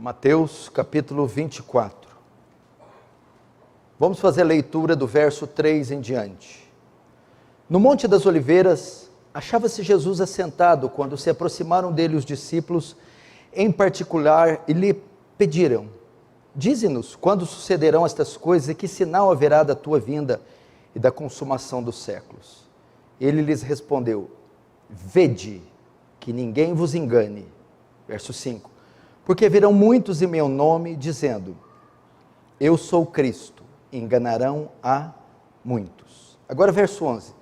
Mateus capítulo 24. Vamos fazer a leitura do verso 3 em diante. No Monte das Oliveiras, achava-se Jesus assentado quando se aproximaram dele os discípulos, em particular, e lhe pediram: dize-nos quando sucederão estas coisas e que sinal haverá da tua vinda e da consumação dos séculos. Ele lhes respondeu: vede que ninguém vos engane. Verso 5. Porque virão muitos em meu nome, dizendo: eu sou Cristo, e enganarão a muitos. Agora verso 11.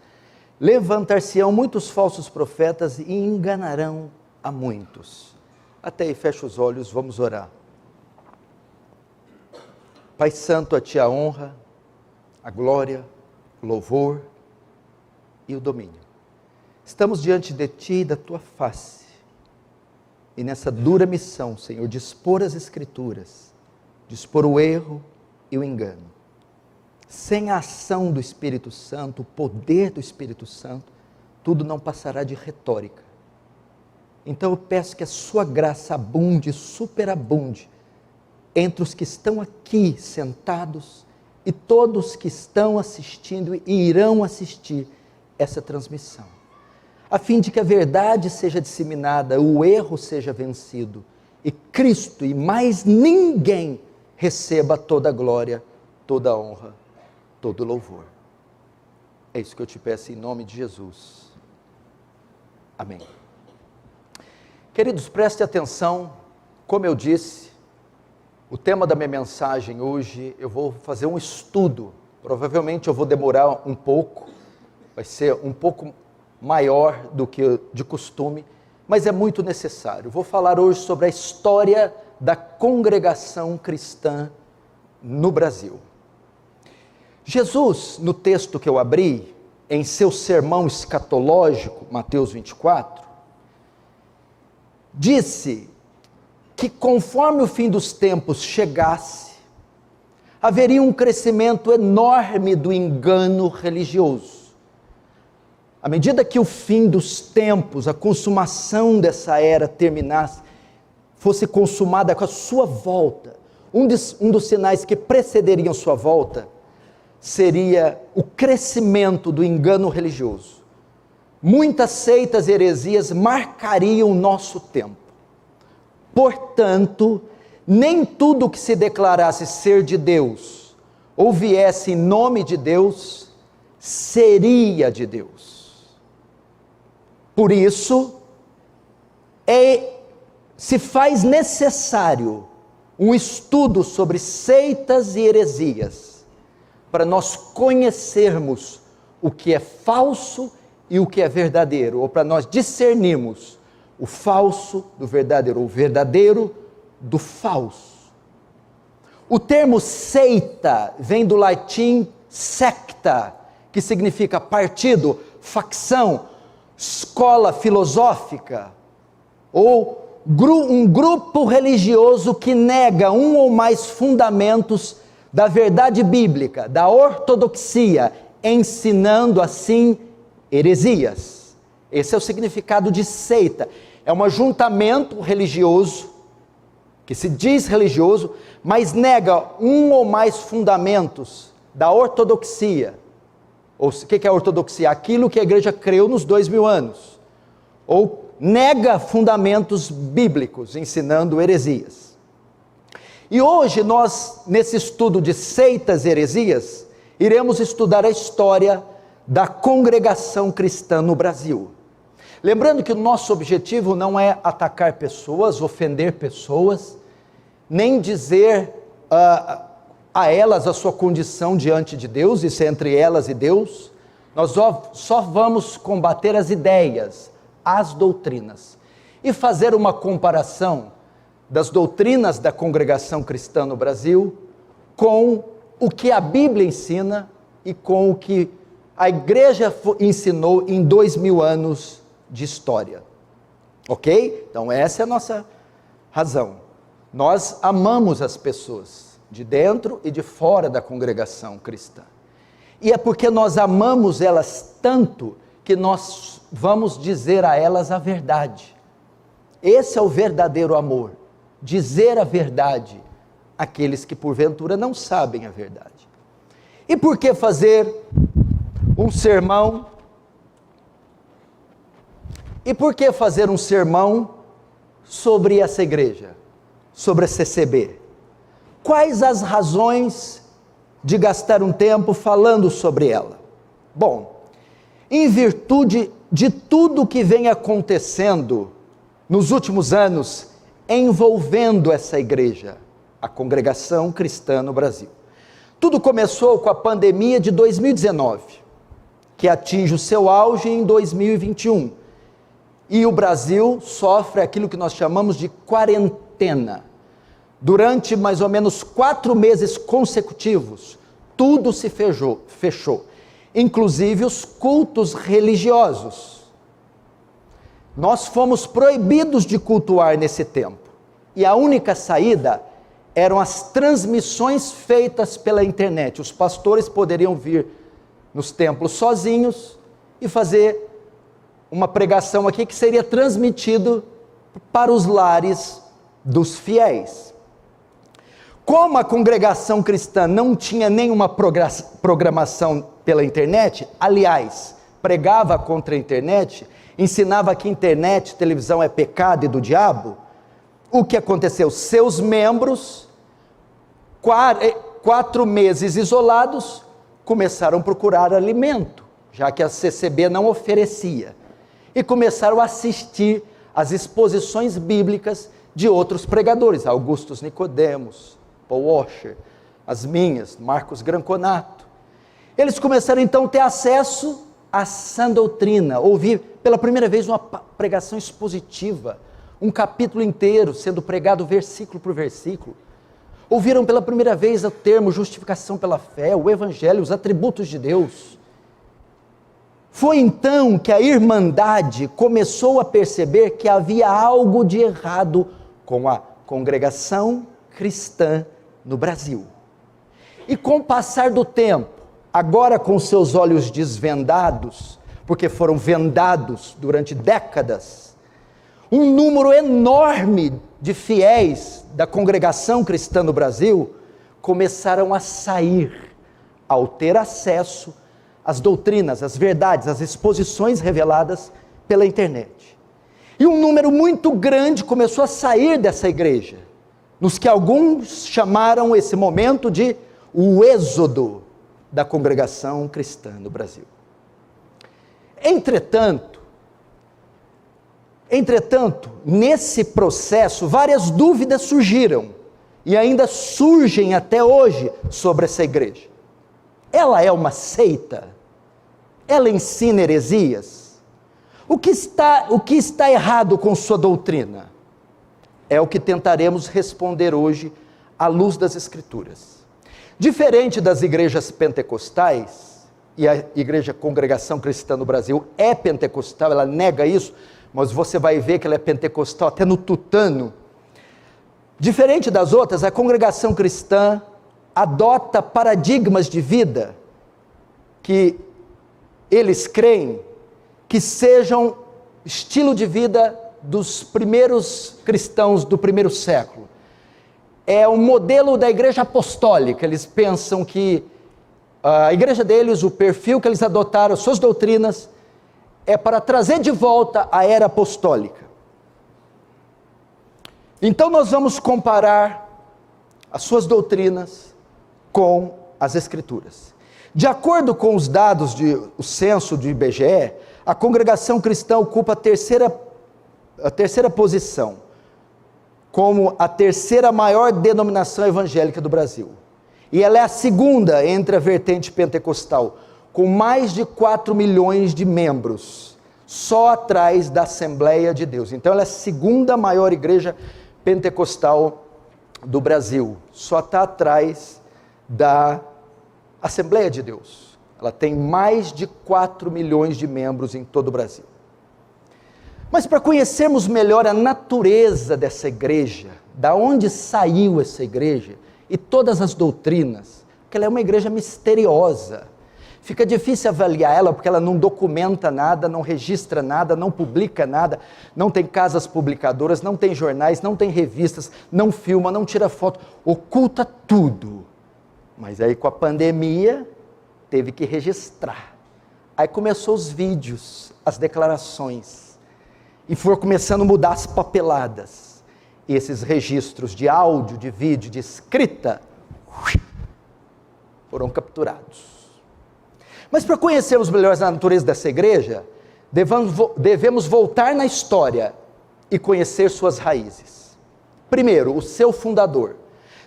Levantar-se-ão muitos falsos profetas e enganarão a muitos. Até aí, fecha os olhos, vamos orar. Pai Santo, a Ti a honra, a glória, o louvor e o domínio. Estamos diante de Ti e da Tua face. E nessa dura missão, Senhor, de expor as Escrituras, de expor o erro e o engano. Sem a ação do Espírito Santo, o poder do Espírito Santo, tudo não passará de retórica. Então eu peço que a Sua graça abunde, superabunde, entre os que estão aqui sentados e todos que estão assistindo e irão assistir essa transmissão, a fim de que a verdade seja disseminada, o erro seja vencido, e Cristo e mais ninguém receba toda a glória, toda a honra, todo o louvor. É isso que eu te peço em nome de Jesus. Amém. Queridos, preste atenção, como eu disse, o tema da minha mensagem hoje, eu vou fazer um estudo, provavelmente eu vou demorar um pouco, vai ser um pouco maior do que de costume, mas é muito necessário. Vou falar hoje sobre a história da congregação cristã no Brasil. Jesus, no texto que eu abri, em seu sermão escatológico, Mateus 24, disse que conforme o fim dos tempos chegasse, haveria um crescimento enorme do engano religioso. À medida que o fim dos tempos, a consumação dessa era terminasse, fosse consumada com a sua volta, um dos sinais que precederiam sua volta, seria o crescimento do engano religioso. Muitas seitas e heresias marcariam o nosso tempo. Portanto, nem tudo que se declarasse ser de Deus, ou viesse em nome de Deus, seria de Deus. Por isso, se faz necessário um estudo sobre seitas e heresias, para nós conhecermos o que é falso e o que é verdadeiro, ou para nós discernirmos o falso do verdadeiro, o verdadeiro do falso. O termo seita vem do latim secta, que significa partido, facção, escola filosófica, ou um grupo religioso que nega um ou mais fundamentos da verdade bíblica, da ortodoxia, ensinando assim heresias. Esse é o significado de seita. É um ajuntamento religioso, que se diz religioso, mas nega um ou mais fundamentos da ortodoxia. Ou o que é a ortodoxia? Aquilo que a igreja creu nos 2000 anos. Ou nega fundamentos bíblicos, ensinando heresias. E hoje nós, nesse estudo de seitas e heresias, iremos estudar a história da congregação cristã no Brasil. Lembrando que o nosso objetivo não é atacar pessoas, ofender pessoas, nem dizer a elas a sua condição diante de Deus, isso é entre elas e Deus. Nós só vamos combater as ideias, as doutrinas, e fazer uma comparação das doutrinas da congregação cristã no Brasil com o que a Bíblia ensina e com o que a igreja ensinou em 2000 anos de história. Ok? Então essa é a nossa razão. Nós amamos as pessoas, de dentro e de fora da congregação cristã. E é porque nós amamos elas tanto que nós vamos dizer a elas a verdade. Esse é o verdadeiro amor. dizer a verdade àqueles que porventura não sabem a verdade. E por que fazer um sermão? E por que fazer um sermão sobre essa igreja, sobre a CCB? Quais as razões de gastar um tempo falando sobre ela? Bom, em virtude de tudo que vem acontecendo nos últimos anos envolvendo essa igreja, a Congregação Cristã no Brasil. Tudo começou com a pandemia de 2019, que atinge o seu auge em 2021. E o Brasil sofre aquilo que nós chamamos de quarentena. Durante mais ou menos 4 meses consecutivos, tudo se fechou, inclusive os cultos religiosos. Nós fomos proibidos de cultuar nesse tempo, e a única saída eram as transmissões feitas pela internet. Os pastores poderiam vir nos templos sozinhos e fazer uma pregação aqui que seria transmitido para os lares dos fiéis. Como a Congregação Cristã não tinha nenhuma programação pela internet, aliás, pregava contra a internet, ensinava que internet, televisão é pecado e do diabo, o que aconteceu? Seus membros, 4 meses isolados, começaram a procurar alimento, já que a CCB não oferecia, e começaram a assistir às exposições bíblicas de outros pregadores, Augustus Nicodemos, Paul Washer, as minhas, Marcos Granconato. Eles começaram então a ter acesso à sã doutrina, ouvir pela primeira vez uma pregação expositiva, um capítulo inteiro sendo pregado versículo por versículo. Ouviram pela primeira vez o termo justificação pela fé, o evangelho, os atributos de Deus. Foi então que a Irmandade começou a perceber que havia algo de errado com a Congregação Cristã no Brasil. E com o passar do tempo, agora com seus olhos desvendados, porque foram vendados durante décadas, um número enorme de fiéis da Congregação Cristã no Brasil começaram a sair ao ter acesso às doutrinas, às verdades, às exposições reveladas pela internet. E um número muito grande começou a sair dessa igreja, nos que alguns chamaram esse momento de o êxodo da Congregação Cristã no Brasil. Entretanto, nesse processo, várias dúvidas surgiram, e ainda surgem até hoje sobre essa igreja. Ela é uma seita? Ela ensina heresias? O que está errado com sua doutrina? É o que tentaremos responder hoje à luz das Escrituras. Diferente das igrejas pentecostais, e a igreja Congregação Cristã no Brasil é pentecostal, ela nega isso, mas você vai ver que ela é pentecostal até no tutano. Diferente das outras, a Congregação Cristã adota paradigmas de vida que eles creem que sejam estilo de vida dos primeiros cristãos do primeiro século. É o modelo da igreja apostólica. Eles pensam que a igreja deles, o perfil que eles adotaram, as suas doutrinas, é para trazer de volta a era apostólica. Então nós vamos comparar as suas doutrinas com as Escrituras. De acordo com os dados do censo do IBGE, a Congregação Cristã ocupa a terceira posição, como a terceira maior denominação evangélica do Brasil. E ela é a segunda entre a vertente pentecostal, com mais de 4 milhões de membros, só atrás da Assembleia de Deus. Então ela é a segunda maior igreja pentecostal do Brasil, só está atrás da Assembleia de Deus. Ela tem mais de 4 milhões de membros em todo o Brasil. Mas para conhecermos melhor a natureza dessa igreja, da onde saiu essa igreja e todas as doutrinas, porque ela é uma igreja misteriosa, Fica difícil avaliar ela porque ela não documenta nada, não registra nada, não publica nada, não tem casas publicadoras, não tem jornais, não tem revistas, não filma, não tira foto, oculta tudo. Mas aí com a pandemia teve que registrar. Aí começou os vídeos, as declarações, e foram começando a mudar as papeladas. E esses registros de áudio, de vídeo, de escrita, foram capturados. Mas para conhecermos melhor a natureza dessa igreja, devemos voltar na história e conhecer suas raízes. Primeiro, o seu fundador.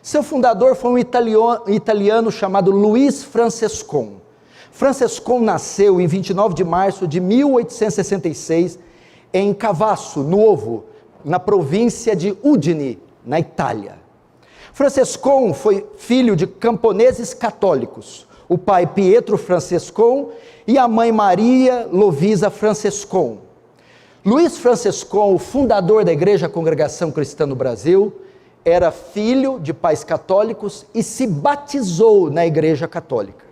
Seu fundador foi um italiano chamado Luiz Francescon. Francescon nasceu em 29 de março de 1866 em Cavasso Nuovo, na província de Udine, na Itália. Francescon foi filho de camponeses católicos, o pai Pietro Francescon e a mãe Maria Lovisa Francescon. Luiz Francescon, o fundador da Igreja Congregação Cristã no Brasil, era filho de pais católicos e se batizou na Igreja Católica.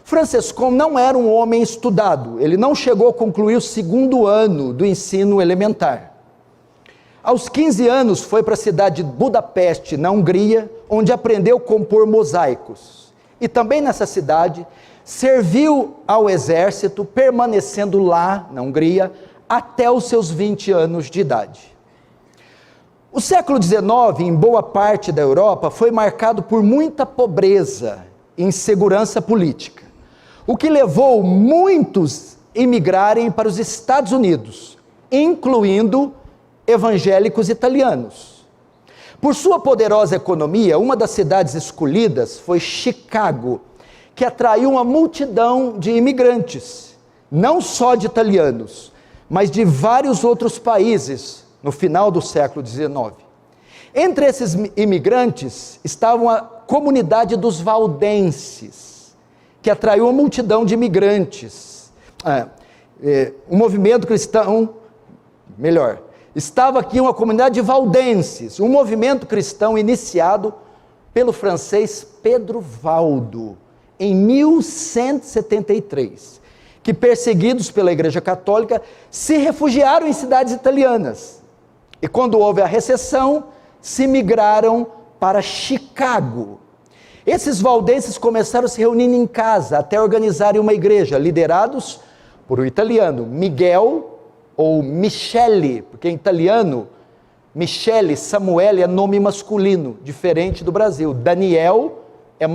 Francescon não era um homem estudado, ele não chegou a concluir o 2º ano do ensino elementar. Aos 15 anos foi para a cidade de Budapeste, na Hungria, onde aprendeu a compor mosaicos. E também nessa cidade, serviu ao exército, permanecendo lá, na Hungria, até os seus 20 anos de idade. O século XIX, em boa parte da Europa, foi marcado por muita pobreza e insegurança política, o que levou muitos a imigrarem para os Estados Unidos, incluindo evangélicos italianos. Por sua poderosa economia, uma das cidades escolhidas foi Chicago, que atraiu uma multidão de imigrantes, não só de italianos, mas de vários outros países no final do século XIX. Entre esses imigrantes estavam a comunidade dos valdenses, que atraiu uma multidão de imigrantes. Um movimento cristão, estava aqui uma comunidade de valdenses, um movimento cristão iniciado pelo francês Pedro Valdo, em 1173, que perseguidos pela Igreja Católica, se refugiaram em cidades italianas. E quando houve a recessão, se migraram para Chicago. Esses valdenses começaram a se reunir em casa, até organizarem uma igreja, liderados por um italiano, Miguel, ou Michele, porque em italiano, Michele, Samuele é nome masculino, diferente do Brasil. Daniel é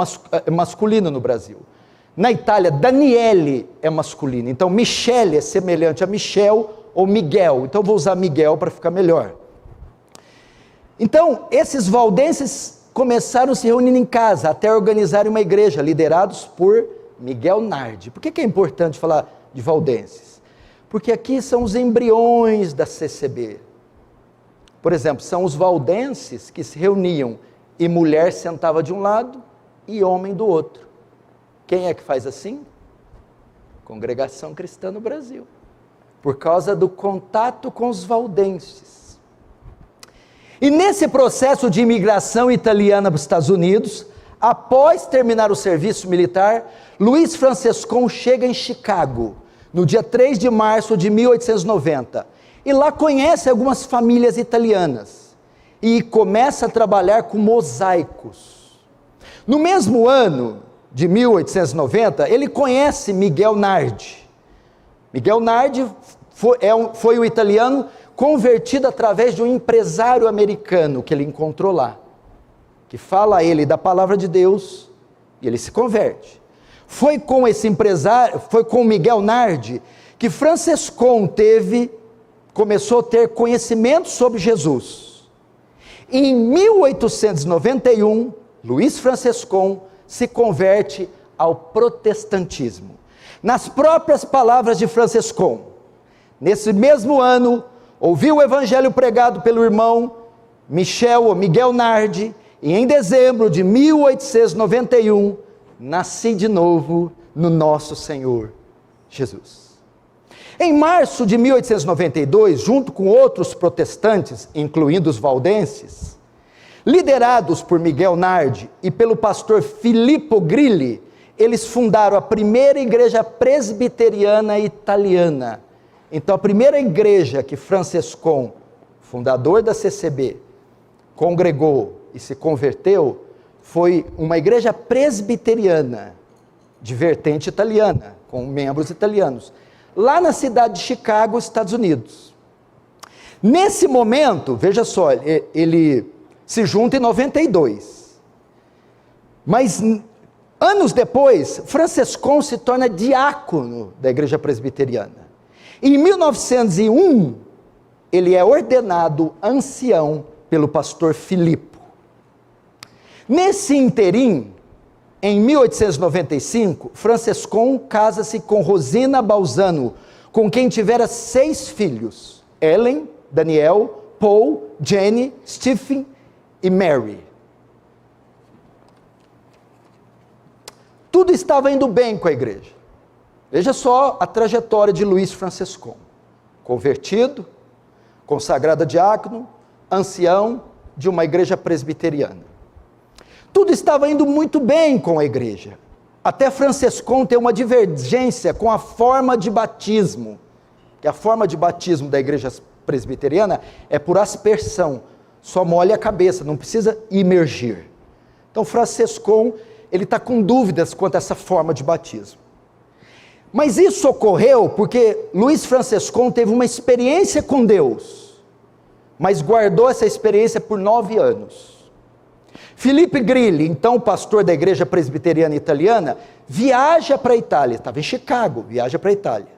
masculino no Brasil. Na Itália, Daniele é masculino. Então, Michele é semelhante a Michel ou Miguel. Então, vou usar Miguel para ficar melhor. Então, esses valdenses começaram a se reunir em casa, até organizarem uma igreja, liderados por Miguel Nardi. Por que é importante falar de valdenses? Porque aqui são os embriões da CCB. Por exemplo, são os valdenses que se reuniam e mulher sentava de um lado e homem do outro. Quem é que faz assim? Congregação Cristã no Brasil. Por causa do contato com os valdenses. E nesse processo de imigração italiana para os Estados Unidos, após terminar o serviço militar, Luiz Francescon chega em Chicago, no dia 3 de março de 1890, e lá conhece algumas famílias italianas, e começa a trabalhar com mosaicos. No mesmo ano de 1890, ele conhece Miguel Nardi. Miguel Nardi foi o italiano convertido através de um empresário americano que ele encontrou lá, que fala a ele da palavra de Deus, e ele se converte. Foi com esse empresário, foi com Miguel Nardi, que Francescon começou a ter conhecimento sobre Jesus. E em 1891, Luiz Francescon se converte ao protestantismo. Nas próprias palavras de Francescon, nesse mesmo ano, ouviu o evangelho pregado pelo irmão Miguel Nardi, e em dezembro de 1891, nasci de novo no nosso Senhor Jesus. Em março de 1892, junto com outros protestantes, incluindo os valdenses, liderados por Miguel Nardi e pelo pastor Filippo Grilli, eles fundaram a primeira igreja presbiteriana italiana. Então, a primeira igreja que Francescon, fundador da CCB, congregou e se converteu, foi uma igreja presbiteriana, de vertente italiana, com membros italianos, lá na cidade de Chicago, Estados Unidos. Nesse momento, veja só, ele se junta em 92. Mas anos depois, Francescon se torna diácono da igreja presbiteriana. Em 1901, ele é ordenado ancião pelo pastor Filippo. Nesse interim, em 1895, Francescon casa-se com Rosina Balzano, com quem tivera 6 filhos: Ellen, Daniel, Paul, Jenny, Stephen e Mary. Tudo estava indo bem com a igreja. Veja só a trajetória de Luiz Francescon: convertido, consagrado a diácono, ancião de uma igreja presbiteriana. Tudo estava indo muito bem com a igreja, até Francescon ter uma divergência com a forma de batismo, que a forma de batismo da igreja presbiteriana é por aspersão, só molha a cabeça, não precisa imergir. Então Francescon, ele está com dúvidas quanto a essa forma de batismo. Mas isso ocorreu porque Luiz Francescon teve uma experiência com Deus, mas guardou essa experiência por 9 anos. Felipe Grilli, então pastor da igreja presbiteriana italiana, viaja para a Itália, estava em Chicago, viaja para a Itália.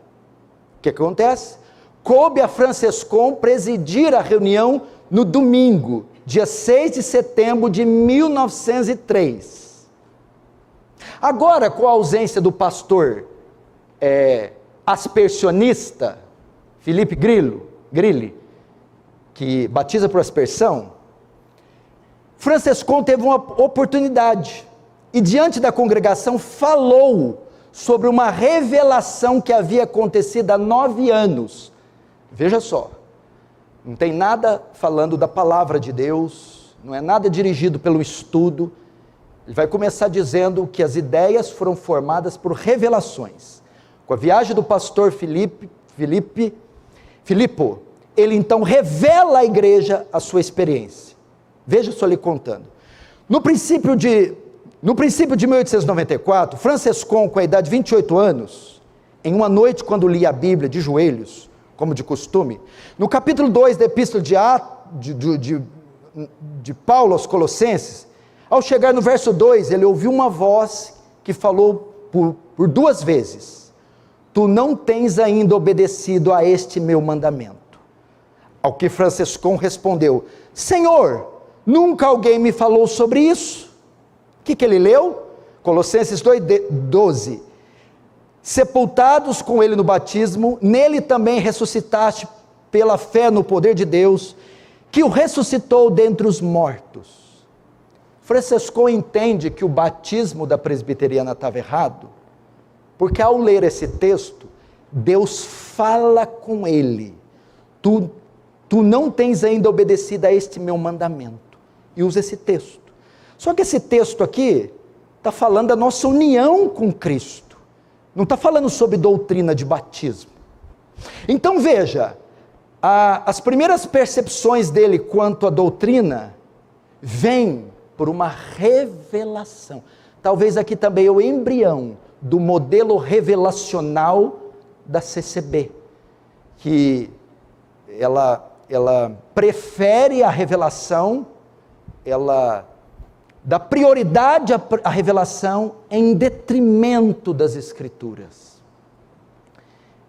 O que acontece? Coube a Francescon presidir a reunião no domingo, dia 6 de setembro de 1903. Agora, com a ausência do pastor aspersionista, Felipe Grilli, que batiza por aspersão, Francescon teve uma oportunidade, e diante da congregação falou sobre uma revelação que havia acontecido há 9 anos. Veja só, não tem nada falando da palavra de Deus, não é nada dirigido pelo estudo. Ele vai começar dizendo que as ideias foram formadas por revelações. Com a viagem do pastor Filippo, ele então revela à igreja a sua experiência. Veja só ele contando. No princípio de 1894, Francescon, com a idade de 28 anos, em uma noite quando lia a Bíblia de joelhos, como de costume, no capítulo 2 da epístola de Paulo aos Colossenses, ao chegar no verso 2, ele ouviu uma voz que falou por 2 vezes: tu não tens ainda obedecido a este meu mandamento. Ao que Francescon respondeu: Senhor, nunca alguém me falou sobre isso. O que ele leu? Colossenses 2:12. Sepultados com ele no batismo, nele também ressuscitaste pela fé no poder de Deus, que o ressuscitou dentre os mortos. Francescon entende que o batismo da presbiteriana estava errado, porque ao ler esse texto, Deus fala com ele: tu não tens ainda obedecido a este meu mandamento. E usa esse texto. Só que esse texto aqui está falando da nossa união com Cristo, não está falando sobre doutrina de batismo. Então veja, as primeiras percepções dele quanto à doutrina vêm por uma revelação. Talvez aqui também o embrião do modelo revelacional da CCB, que ela prefere a revelação, ela dá prioridade à revelação em detrimento das Escrituras.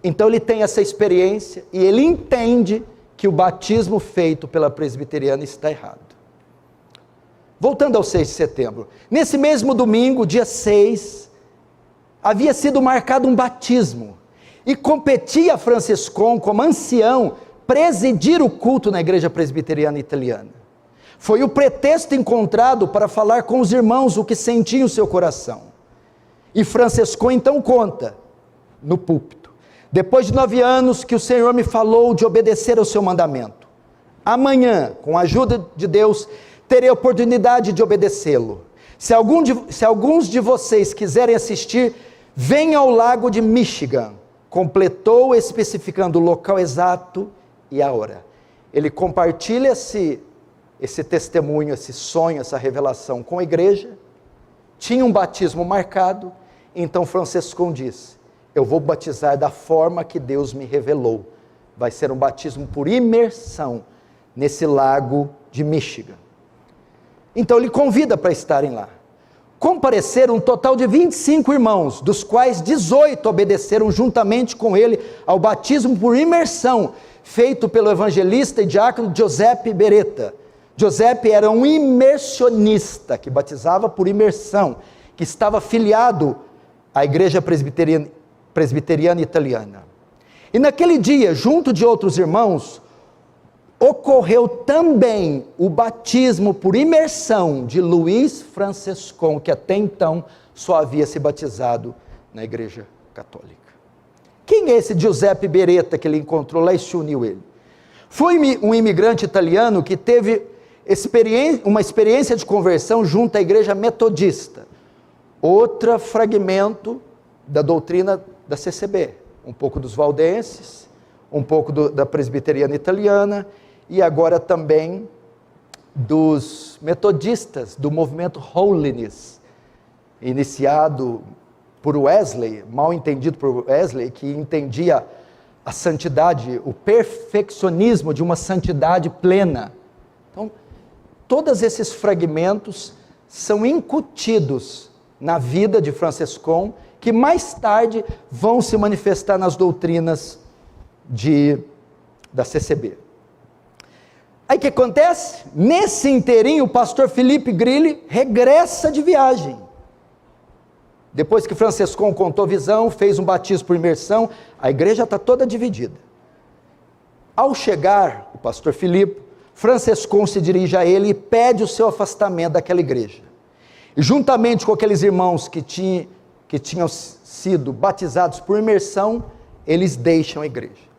Então ele tem essa experiência e ele entende que o batismo feito pela presbiteriana está errado. Voltando ao 6 de setembro, nesse mesmo domingo, dia 6, havia sido marcado um batismo, e competia a Francescon, como ancião, presidir o culto na igreja presbiteriana italiana. Foi o pretexto encontrado para falar com os irmãos o que sentia o seu coração. E Francescon então conta, no púlpito: depois de 9 anos que o Senhor me falou de obedecer ao seu mandamento, amanhã, com a ajuda de Deus, terei a oportunidade de obedecê-lo. Se alguns de vocês quiserem assistir, venha ao Lago de Michigan. Completou especificando o local exato e a hora. Ele compartilha esse testemunho, esse sonho, essa revelação com a igreja. Tinha um batismo marcado, então Franciscão diz: eu vou batizar da forma que Deus me revelou. Vai ser um batismo por imersão nesse lago de Michigan. Então ele convida para estarem lá. Compareceram um total de 25 irmãos, dos quais 18 obedeceram juntamente com ele ao batismo por imersão, feito pelo evangelista e diácono Giuseppe Beretta. Giuseppe era um imersionista, que batizava por imersão, que estava afiliado à igreja presbiteriana italiana. E naquele dia, junto de outros irmãos, ocorreu também o batismo por imersão de Luiz Franciscon, que até então só havia se batizado na igreja católica. Quem é esse Giuseppe Beretta que ele encontrou lá e se uniu ele? Foi um imigrante italiano que teve uma experiência de conversão junto à igreja metodista, outro fragmento da doutrina da CCB, um pouco dos valdenses, um pouco da presbiteriana italiana, e agora também dos metodistas, do movimento Holiness, iniciado por Wesley, mal entendido por Wesley, que entendia a santidade, o perfeccionismo de uma santidade plena. Então, todos esses fragmentos são incutidos na vida de Franciscon, que mais tarde vão se manifestar nas doutrinas da CCB. Aí o que acontece? Nesse inteirinho, o pastor Felipe Grilli regressa de viagem. Depois que Franciscon contou a visão, fez um batismo por imersão, a igreja está toda dividida. Ao chegar, o pastor Filipe, Franciscon se dirige a ele e pede o seu afastamento daquela igreja. E juntamente com aqueles irmãos que tinham sido batizados por imersão, eles deixam a igreja.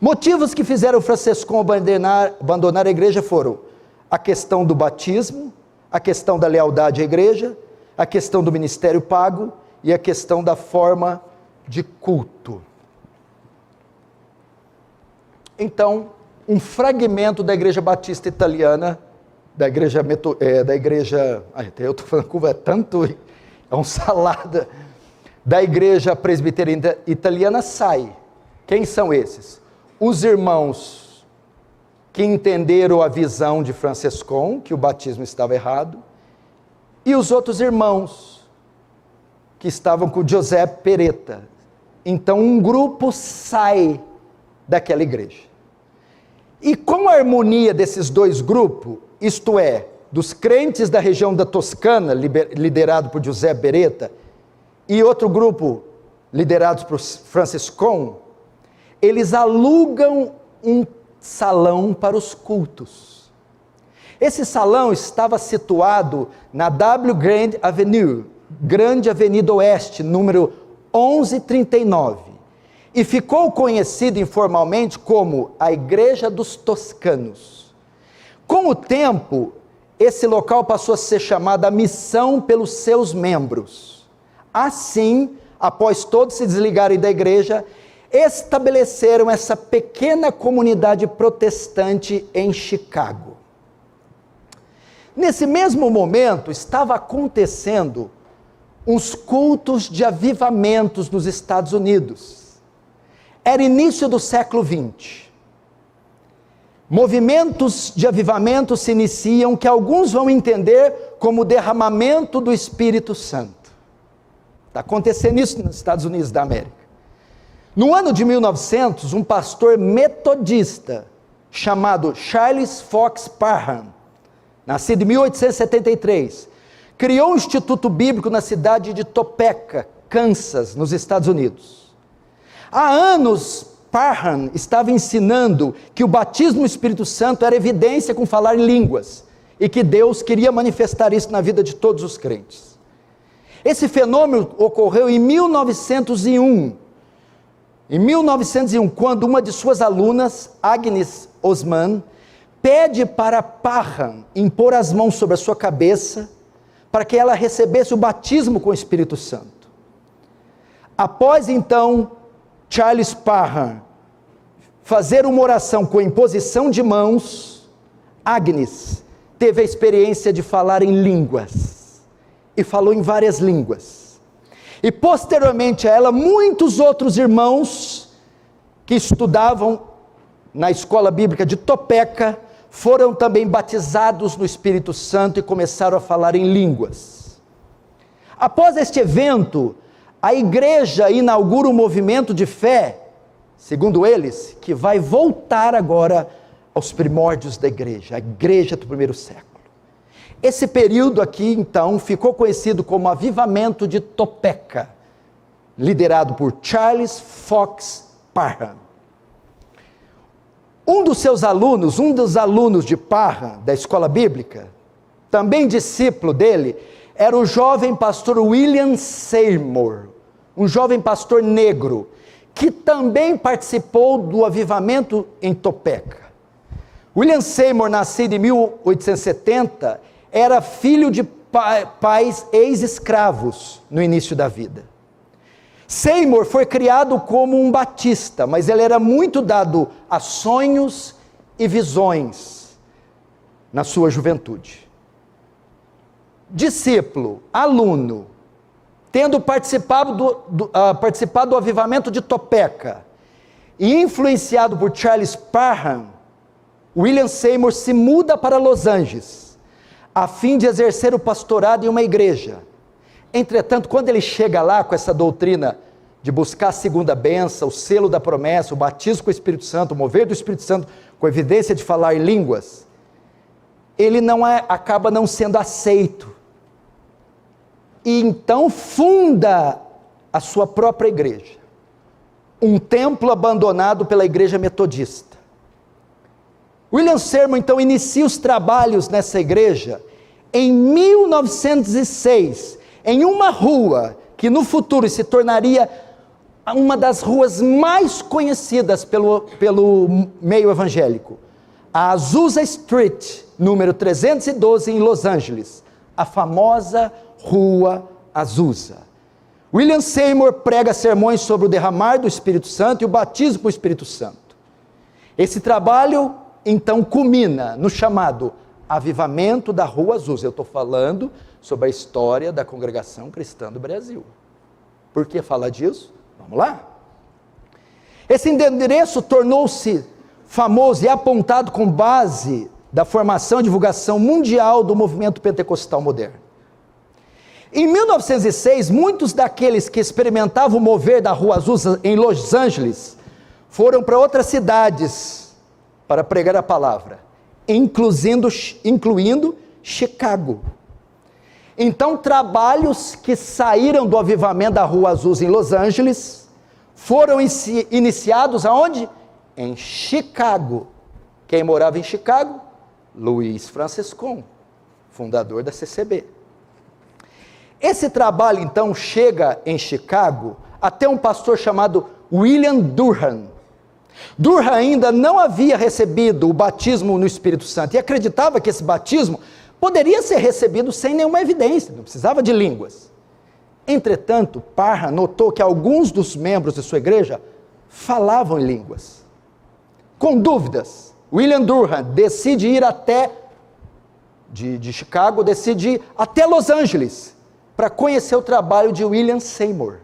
Motivos que fizeram Franciscon abandonar a igreja foram a questão do batismo, a questão da lealdade à igreja, a questão do ministério pago e a questão da forma de culto. Então, um fragmento da igreja batista italiana, até eu estou falando curva, é um salada, da igreja presbiteriana italiana sai. Quem são esses? Os irmãos que entenderam a visão de Franciscon, que o batismo estava errado, e os outros irmãos que estavam com Giuseppe Beretta. Então um grupo sai daquela igreja. E com a harmonia desses dois grupos, isto é, dos crentes da região da Toscana, liderado por Giuseppe Beretta, e outro grupo liderado por Franciscon, eles alugam um salão para os cultos. Esse salão estava situado na W Grand Avenue, Grande Avenida Oeste, número 1139, e ficou conhecido informalmente como a Igreja dos Toscanos. Com o tempo, esse local passou a ser chamado a Missão pelos seus membros. Assim, após todos se desligarem da igreja, estabeleceram essa pequena comunidade protestante em Chicago. Nesse mesmo momento, estava acontecendo uns cultos de avivamentos nos Estados Unidos. Era início do século XX. Movimentos de avivamento se iniciam que alguns vão entender como derramamento do Espírito Santo. Está acontecendo isso nos Estados Unidos da América. No ano de 1900, um pastor metodista chamado Charles Fox Parham, nascido em 1873, criou um instituto bíblico na cidade de Topeka, Kansas, nos Estados Unidos. Há anos, Parham estava ensinando que o batismo no Espírito Santo era evidência com falar em línguas, e que Deus queria manifestar isso na vida de todos os crentes. Esse fenômeno ocorreu em 1901. Em 1901, quando uma de suas alunas, Agnes Osman, pede para Parham impor as mãos sobre a sua cabeça, para que ela recebesse o batismo com o Espírito Santo. Após então Charles Parham fazer uma oração com imposição de mãos, Agnes teve a experiência de falar em línguas, e falou em várias línguas, e posteriormente a ela, muitos outros irmãos, que estudavam na escola bíblica de Topeka, foram também batizados no Espírito Santo, e começaram a falar em línguas. Após este evento, a igreja inaugura um movimento de fé, segundo eles, que vai voltar agora aos primórdios da igreja, a igreja do primeiro século. Esse período aqui, então, ficou conhecido como Avivamento de Topeka, liderado por Charles Fox Parham. Um dos alunos de Parham, da escola bíblica, também discípulo dele, era o jovem pastor William Seymour, um jovem pastor negro, que também participou do avivamento em Topeka. William Seymour, nascido em 1870, era filho de pais ex-escravos no início da vida. Seymour foi criado como um batista, mas ele era muito dado a sonhos e visões na sua juventude. Discípulo, aluno, tendo participado do avivamento de Topeka e influenciado por Charles Parham, William Seymour se muda para Los Angeles, a fim de exercer o pastorado em uma igreja. Entretanto, quando ele chega lá com essa doutrina de buscar a segunda bênção, o selo da promessa, o batismo com o Espírito Santo, o mover do Espírito Santo, com evidência de falar em línguas, ele acaba não sendo aceito. E então funda a sua própria igreja, um templo abandonado pela igreja metodista. William Seymour então inicia os trabalhos nessa igreja em 1906, em uma rua que no futuro se tornaria uma das ruas mais conhecidas pelo meio evangélico, a Azusa Street, número 312 em Los Angeles, a famosa Rua Azusa. William Seymour prega sermões sobre o derramar do Espírito Santo e o batismo com o Espírito Santo. Esse trabalho então culmina no chamado Avivamento da Rua Azusa. Eu estou falando sobre a história da Congregação Cristã do Brasil. Por que falar disso? Vamos lá. Esse endereço tornou-se famoso e apontado com base da formação e divulgação mundial do movimento pentecostal moderno. Em 1906, muitos daqueles que experimentavam o mover da Rua Azusa em Los Angeles foram para outras cidades para pregar a palavra, incluindo Chicago. Então, trabalhos que saíram do avivamento da Rua Azusa em Los Angeles foram iniciados aonde? Em Chicago. Quem morava em Chicago? Luiz Franciscon, fundador da CCB. Esse trabalho então chega em Chicago até um pastor chamado William Durham. Durham ainda não havia recebido o batismo no Espírito Santo e acreditava que esse batismo poderia ser recebido sem nenhuma evidência, não precisava de línguas. Entretanto, Parham notou que alguns dos membros de sua igreja falavam em línguas. Com dúvidas, William Durham decide ir de Chicago, decide ir até Los Angeles para conhecer o trabalho de William Seymour.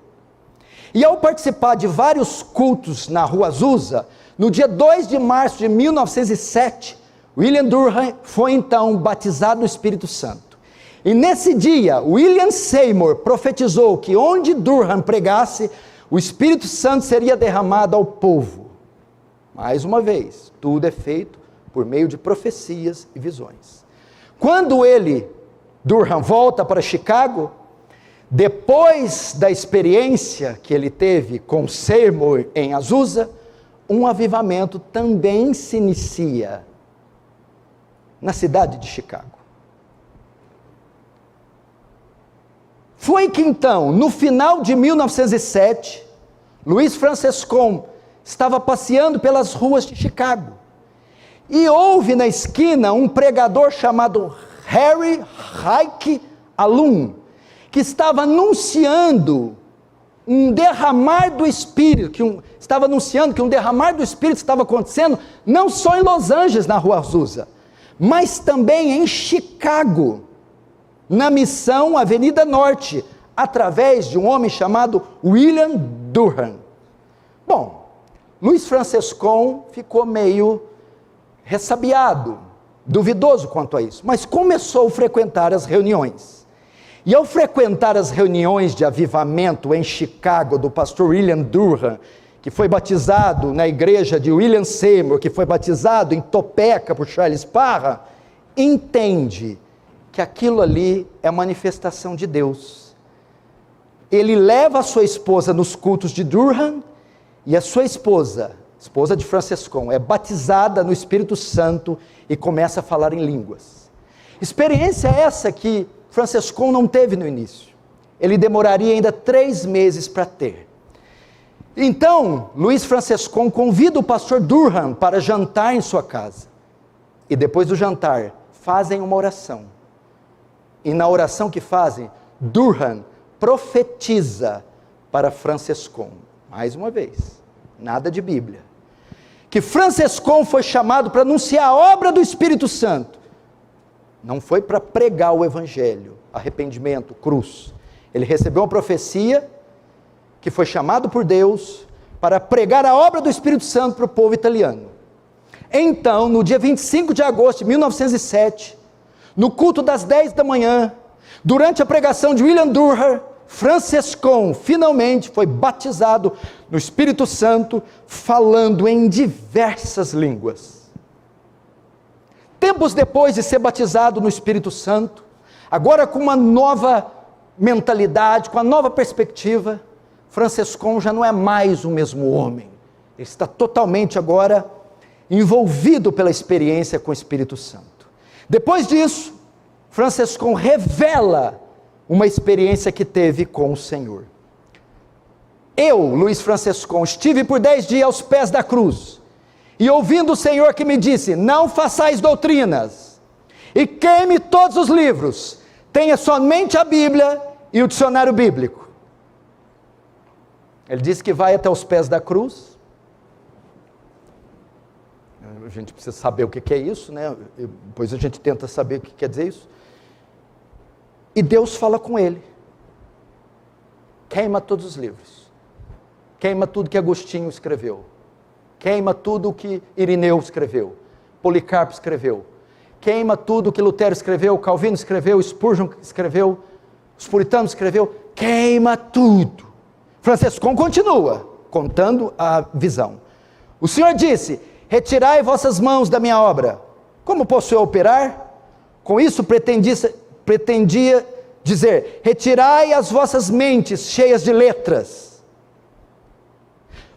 E ao participar de vários cultos na Rua Azusa, no dia 2 de março de 1907, William Durham foi então batizado no Espírito Santo. E nesse dia, William Seymour profetizou que onde Durham pregasse, o Espírito Santo seria derramado ao povo. Mais uma vez, tudo é feito por meio de profecias e visões. Quando Durham volta para Chicago, depois da experiência que ele teve com Seymour em Azusa, um avivamento também se inicia na cidade de Chicago. Foi que então, no final de 1907, Luiz Franciscon estava passeando pelas ruas de Chicago e houve na esquina um pregador chamado Harry Reich Alum, que estava anunciando um derramar do Espírito, estava anunciando que um derramar do Espírito estava acontecendo, não só em Los Angeles, na Rua Azusa, mas também em Chicago, na missão Avenida Norte, através de um homem chamado William Durham. Bom, Luiz Francescon ficou meio ressabiado, duvidoso quanto a isso, mas começou a frequentar as reuniões. E ao frequentar as reuniões de avivamento em Chicago, do pastor William Durham, que foi batizado na igreja de William Seymour, que foi batizado em Topeka por Charles Parham, entende que aquilo ali é manifestação de Deus. Ele leva a sua esposa nos cultos de Durham, e a sua esposa de Francescon, é batizada no Espírito Santo e começa a falar em línguas. Experiência essa que Francescon não teve no início. Ele demoraria ainda 3 meses para ter. Então, Luiz Francescon convida o pastor Durham para jantar em sua casa. E depois do jantar, fazem uma oração. E na oração que fazem, Durham profetiza para Francescon. Mais uma vez, nada de Bíblia. Que Francescon foi chamado para anunciar a obra do Espírito Santo. Não foi para pregar o evangelho, arrependimento, cruz. Ele recebeu uma profecia que foi chamado por Deus para pregar a obra do Espírito Santo para o povo italiano. Então, no dia 25 de agosto de 1907, no culto das 10 da manhã, durante a pregação de William Durham, Francescon finalmente foi batizado no Espírito Santo, falando em diversas línguas. Tempos depois de ser batizado no Espírito Santo, agora com uma nova mentalidade, com uma nova perspectiva, Francescon já não é mais o mesmo homem. Ele está totalmente agora envolvido pela experiência com o Espírito Santo. Depois disso, Francescon revela uma experiência que teve com o Senhor. Eu, Luiz Francescon, estive por 10 dias aos pés da cruz, e ouvindo o Senhor que me disse: não façais doutrinas, e queime todos os livros, tenha somente a Bíblia e o dicionário bíblico. Ele disse que vai até os pés da cruz. A gente precisa saber o que é isso, né? Depois a gente tenta saber o que quer dizer isso. E Deus fala com ele: queima todos os livros, queima tudo que Agostinho escreveu, queima tudo que Irineu escreveu, Policarpo escreveu, queima tudo que Lutero escreveu, Calvino escreveu, Spurgeon escreveu, os puritanos escreveu, queima tudo. Francescon continua contando a visão. O Senhor disse: retirai vossas mãos da minha obra. Como posso eu operar? Com isso pretendia dizer: retirai as vossas mentes cheias de letras.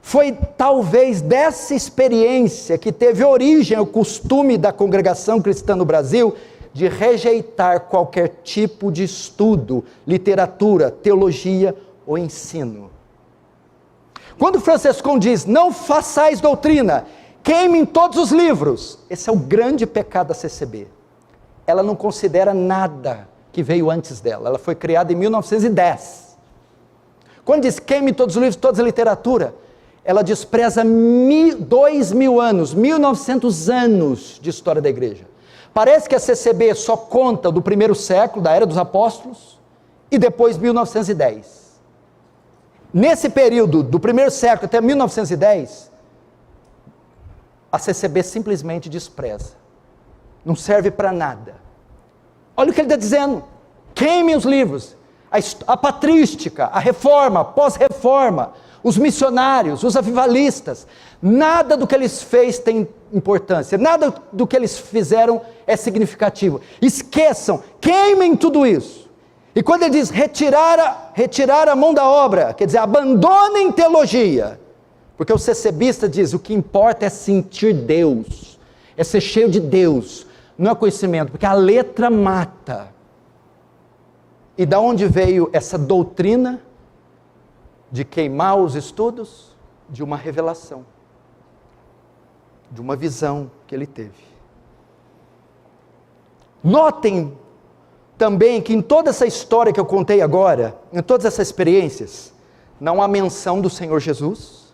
Foi talvez dessa experiência que teve origem o costume da congregação cristã no Brasil de rejeitar qualquer tipo de estudo, literatura, teologia ou ensino. Quando Francescon diz: não façais doutrina, queimem todos os livros, esse é o grande pecado da CCB. Ela não considera nada que veio antes dela. Ela foi criada em 1910. Quando diz queime todos os livros, toda a literatura, ela despreza 2.000 anos, 1.900 anos de história da igreja. Parece que a CCB só conta do primeiro século, da era dos apóstolos, e depois 1910. Nesse período, do primeiro século até 1910, a CCB simplesmente despreza. Não serve para nada. Olha o que ele está dizendo: queimem os livros, a patrística, a reforma, pós-reforma, os missionários, os avivalistas, nada do que eles fez tem importância, nada do que eles fizeram é significativo. Esqueçam, queimem tudo isso. E quando ele diz retirar a mão da obra, quer dizer, abandonem teologia, porque o CCBista diz: o que importa é sentir Deus, é ser cheio de Deus, não é conhecimento, porque a letra mata. E da onde veio essa doutrina de queimar os estudos? De uma revelação, de uma visão que ele teve. Notem também que em toda essa história que eu contei agora, em todas essas experiências, não há menção do Senhor Jesus.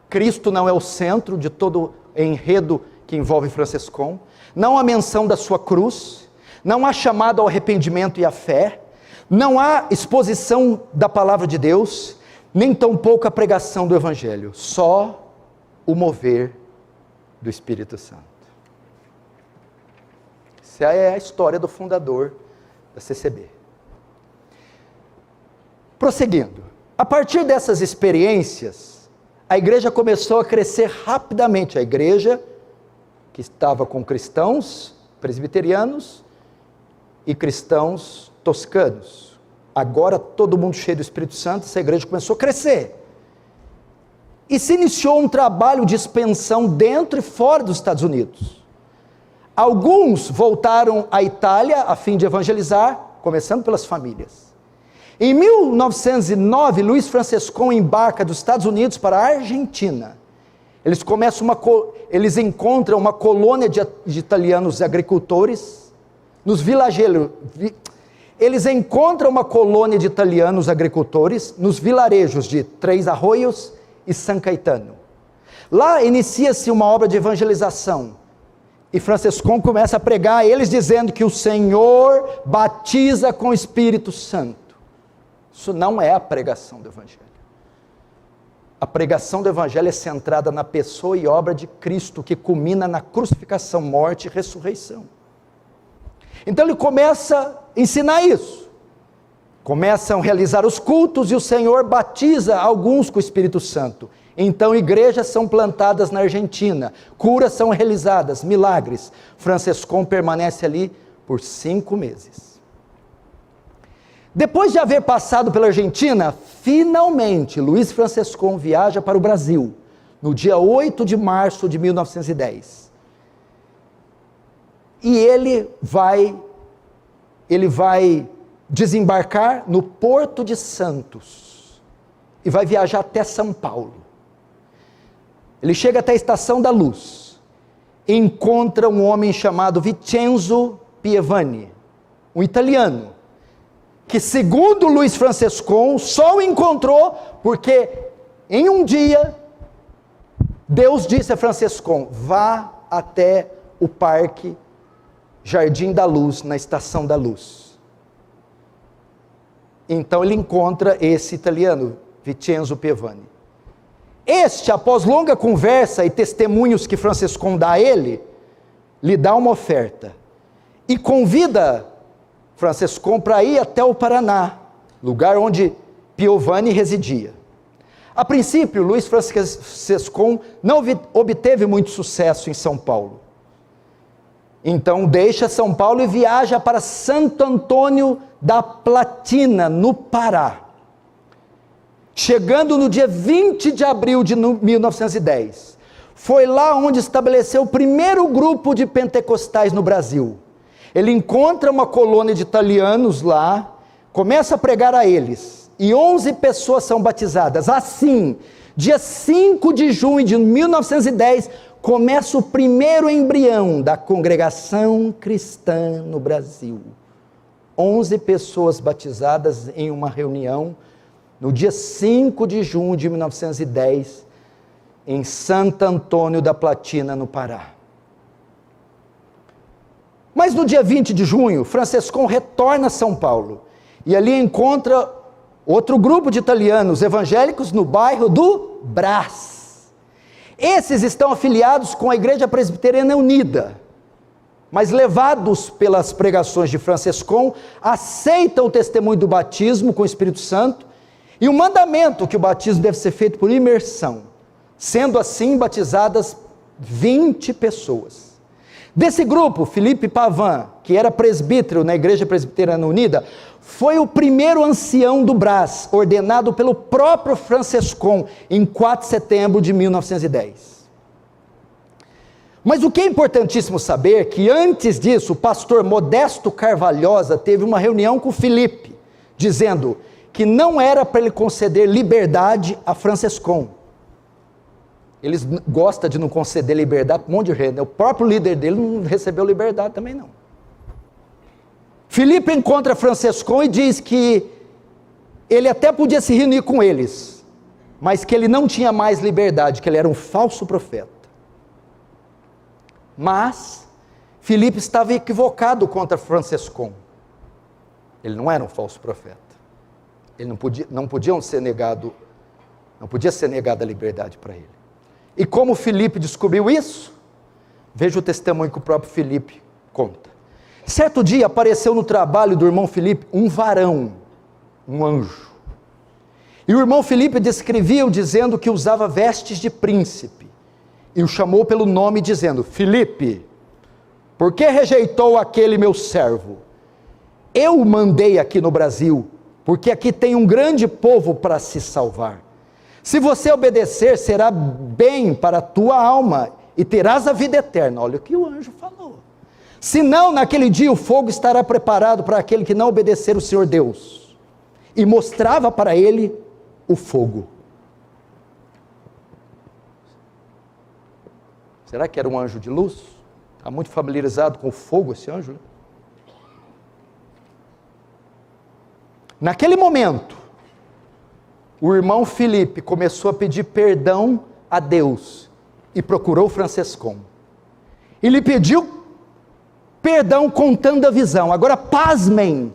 Cristo não é o centro de todo enredo que envolve Francescon. Não há menção da sua cruz. Não há chamado ao arrependimento e à fé. Não há exposição da palavra de Deus, nem tampouco a pregação do Evangelho. Só o mover do Espírito Santo. Essa é a história do fundador da CCB. Prosseguindo. A partir dessas experiências, a igreja começou a crescer rapidamente. A igreja que estava com cristãos presbiterianos e cristãos toscanos. Agora todo mundo cheio do Espírito Santo, essa igreja começou a crescer. E se iniciou um trabalho de expansão dentro e fora dos Estados Unidos. Alguns voltaram à Itália a fim de evangelizar, começando pelas famílias. Em 1909, Luiz Francescon embarca dos Estados Unidos para a Argentina. Eles encontram uma colônia de italianos agricultores nos vilarejos. Eles encontram uma colônia de italianos agricultores nos vilarejos de Três Arroios e São Caetano. Lá inicia-se uma obra de evangelização. E Francescon começa a pregar a eles dizendo que o Senhor batiza com o Espírito Santo. Isso não é a pregação do Evangelho. A pregação do Evangelho é centrada na pessoa e obra de Cristo, que culmina na crucificação, morte e ressurreição. Então ele começa a ensinar isso. Começam a realizar os cultos e o Senhor batiza alguns com o Espírito Santo. Então igrejas são plantadas na Argentina, curas são realizadas, milagres. Francescon permanece ali por 5 meses. Depois de haver passado pela Argentina, finalmente Luiz Francescon viaja para o Brasil, no dia 8 de março de 1910. E ele vai desembarcar no Porto de Santos e vai viajar até São Paulo. Ele chega até a Estação da Luz, e encontra um homem chamado Vincenzo Pievani, um italiano, que segundo Luiz Francescon, só o encontrou porque em um dia, Deus disse a Francescon, vá até o Parque Jardim da Luz, na Estação da Luz. Então ele encontra esse italiano, Vincenzo Pievani. Este, após longa conversa e testemunhos que Francescon dá a ele, lhe dá uma oferta e convida Francescon para ir até o Paraná, lugar onde Pievani residia. A princípio, Luiz Francescon não obteve muito sucesso em São Paulo. Então deixa São Paulo e viaja para Santo Antônio da Platina, no Pará. Chegando no dia 20 de abril de 1910, foi lá onde estabeleceu o primeiro grupo de pentecostais no Brasil. Ele encontra uma colônia de italianos lá, começa a pregar a eles, e 11 pessoas são batizadas. Assim, dia 5 de junho de 1910, começa o primeiro embrião da congregação cristã no Brasil. 11 pessoas batizadas em uma reunião, no dia 5 de junho de 1910, em Santo Antônio da Platina, no Pará. Mas no dia 20 de junho, Francescon retorna a São Paulo, e ali encontra outro grupo de italianos evangélicos no bairro do Brás. Esses estão afiliados com a Igreja Presbiteriana Unida, mas levados pelas pregações de Francescon, aceitam o testemunho do batismo com o Espírito Santo, e o mandamento que o batismo deve ser feito por imersão, sendo assim batizadas 20 pessoas. Desse grupo, Felipe Pavan, que era presbítero na Igreja Presbiteriana Unida, foi o primeiro ancião do Brás, ordenado pelo próprio Francescon, em 4 de setembro de 1910. Mas o que é importantíssimo saber é que antes disso, o pastor Modesto Carvalhosa teve uma reunião com Felipe, dizendo que não era para ele conceder liberdade a Francescon. Eles gostam de não conceder liberdade para um monte de gente. O próprio líder dele não recebeu liberdade também não. Filipe encontra Francescon e diz que ele até podia se reunir com eles, mas que ele não tinha mais liberdade, que ele era um falso profeta. Mas Filipe estava equivocado contra Francescon. Ele não era um falso profeta. Ele não podia ser negada a liberdade para ele. E como Filipe descobriu isso? Veja o testemunho que o próprio Filipe conta. Certo dia apareceu no trabalho do irmão Filipe um varão, um anjo. E o irmão Filipe descrevia-o dizendo que usava vestes de príncipe. E o chamou pelo nome dizendo: Filipe, por que rejeitou aquele meu servo? Eu o mandei aqui no Brasil, porque aqui tem um grande povo para se salvar. Se você obedecer, será bem para a tua alma e terás a vida eterna. Olha o que o anjo falou. Senão, naquele dia o fogo estará preparado para aquele que não obedecer o Senhor Deus. E mostrava para ele o fogo. Será que era um anjo de luz? Está muito familiarizado com o fogo esse anjo, né? Naquele momento, o irmão Filipe começou a pedir perdão a Deus e procurou Francescon. E lhe pediu perdão contando a visão. Agora pasmem,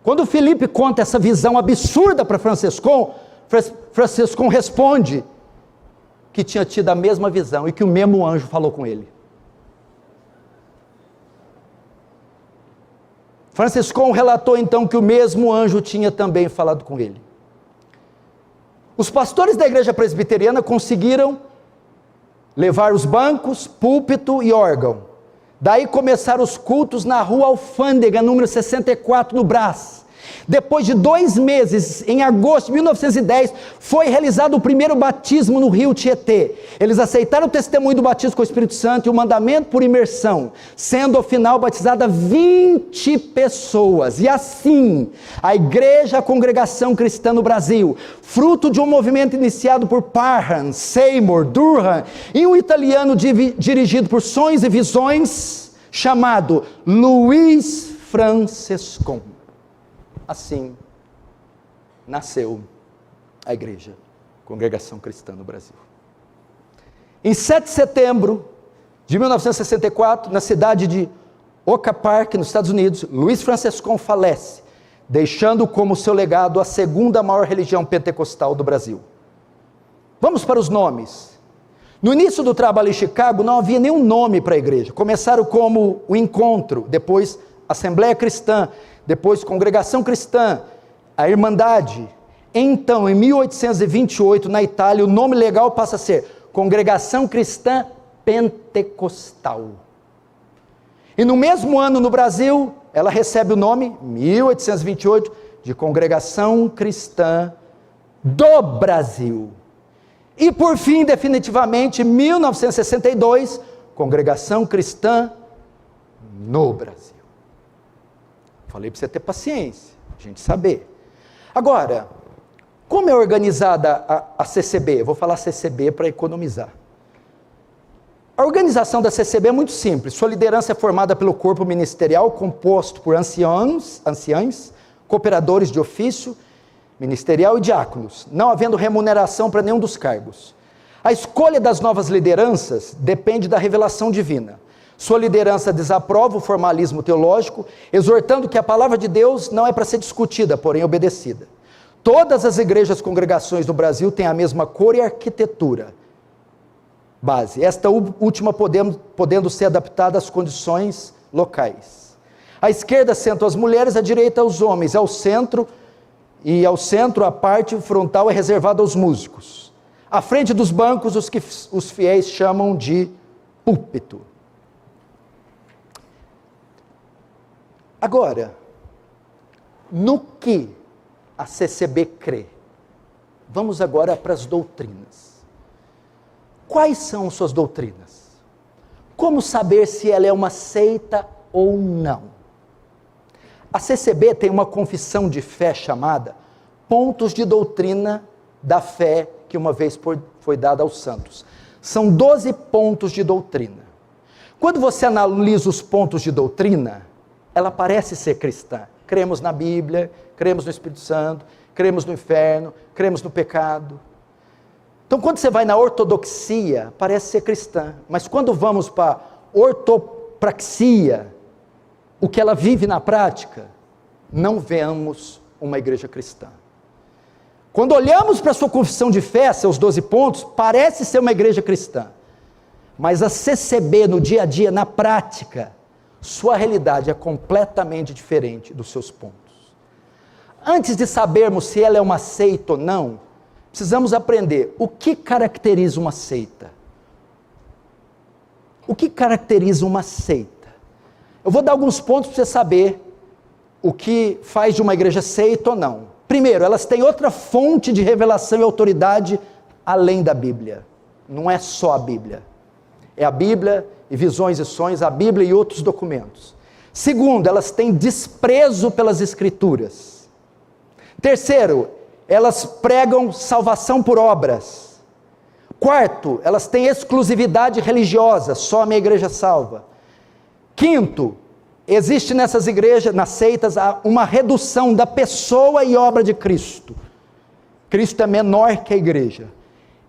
quando Filipe conta essa visão absurda para Francescon, Francescon responde que tinha tido a mesma visão e que o mesmo anjo falou com ele. Francescon relatou então que o mesmo anjo tinha também falado com ele. Os pastores da igreja presbiteriana conseguiram levar os bancos, púlpito e órgão. Daí começaram os cultos na rua Alfândega, número 64, no Brás. Depois de 2 meses, em agosto de 1910, foi realizado o primeiro batismo no rio Tietê. Eles aceitaram o testemunho do batismo com o Espírito Santo e o mandamento por imersão, sendo ao final batizada 20 pessoas. E assim, a igreja, a congregação cristã no Brasil, fruto de um movimento iniciado por Parham, Seymour, Durham, e um italiano dirigido por sonhos e visões, chamado Luiz Francescon. Assim nasceu a igreja, Congregação Cristã no Brasil. Em 7 de setembro de 1964, na cidade de Oak Park, nos Estados Unidos, Luiz Francescon falece, deixando como seu legado a segunda maior religião pentecostal do Brasil. Vamos para os nomes. No início do trabalho em Chicago, não havia nenhum nome para a igreja. Começaram como o Encontro, depois Assembleia Cristã, depois Congregação Cristã, a Irmandade. Então, em 1828, na Itália, o nome legal passa a ser Congregação Cristã Pentecostal. E no mesmo ano, no Brasil, ela recebe o nome, 1828, de Congregação Cristã do Brasil. E por fim, definitivamente, em 1962, Congregação Cristã no Brasil. Falei para você ter paciência, a gente saber. Agora, como é organizada a CCB? Eu vou falar CCB para economizar. A organização da CCB é muito simples. Sua liderança é formada pelo corpo ministerial, composto por anciãos, cooperadores de ofício ministerial e diáconos, não havendo remuneração para nenhum dos cargos. A escolha das novas lideranças depende da revelação divina. Sua liderança desaprova o formalismo teológico, exortando que a palavra de Deus não é para ser discutida, porém obedecida. Todas as igrejas, congregações do Brasil têm a mesma cor e arquitetura base, esta última podendo ser adaptada às condições locais. À esquerda sentam as mulheres, à direita os homens, ao centro a parte frontal é reservada aos músicos. À frente dos bancos, os fiéis chamam de púlpito. Agora, no que a CCB crê? Vamos agora para as doutrinas. Quais são suas doutrinas? Como saber se ela é uma seita ou não? A CCB tem uma confissão de fé chamada Pontos de Doutrina da Fé, que uma vez foi dada aos santos. São 12 pontos de doutrina. Quando você analisa os pontos de doutrina, ela parece ser cristã. Cremos na Bíblia, cremos no Espírito Santo, cremos no inferno, cremos no pecado. Então, quando você vai na ortodoxia, parece ser cristã, mas quando vamos para a ortopraxia, o que ela vive na prática, não vemos uma igreja cristã. Quando olhamos para a sua confissão de fé, seus 12 pontos, parece ser uma igreja cristã, mas a CCB no dia a dia, na prática, sua realidade é completamente diferente dos seus pontos. Antes de sabermos se ela é uma seita ou não, precisamos aprender o que caracteriza uma seita. O que caracteriza uma seita? Eu vou dar alguns pontos para você saber o que faz de uma igreja seita ou não. Primeiro, elas têm outra fonte de revelação e autoridade além da Bíblia. Não é só a Bíblia. É a Bíblia e visões e sonhos, a Bíblia e outros documentos. Segundo, elas têm desprezo pelas Escrituras. Terceiro, elas pregam salvação por obras. Quarto, elas têm exclusividade religiosa, só a minha igreja salva. Quinto, existe nessas igrejas, nas seitas, uma redução da pessoa e obra de Cristo. Cristo é menor que a igreja,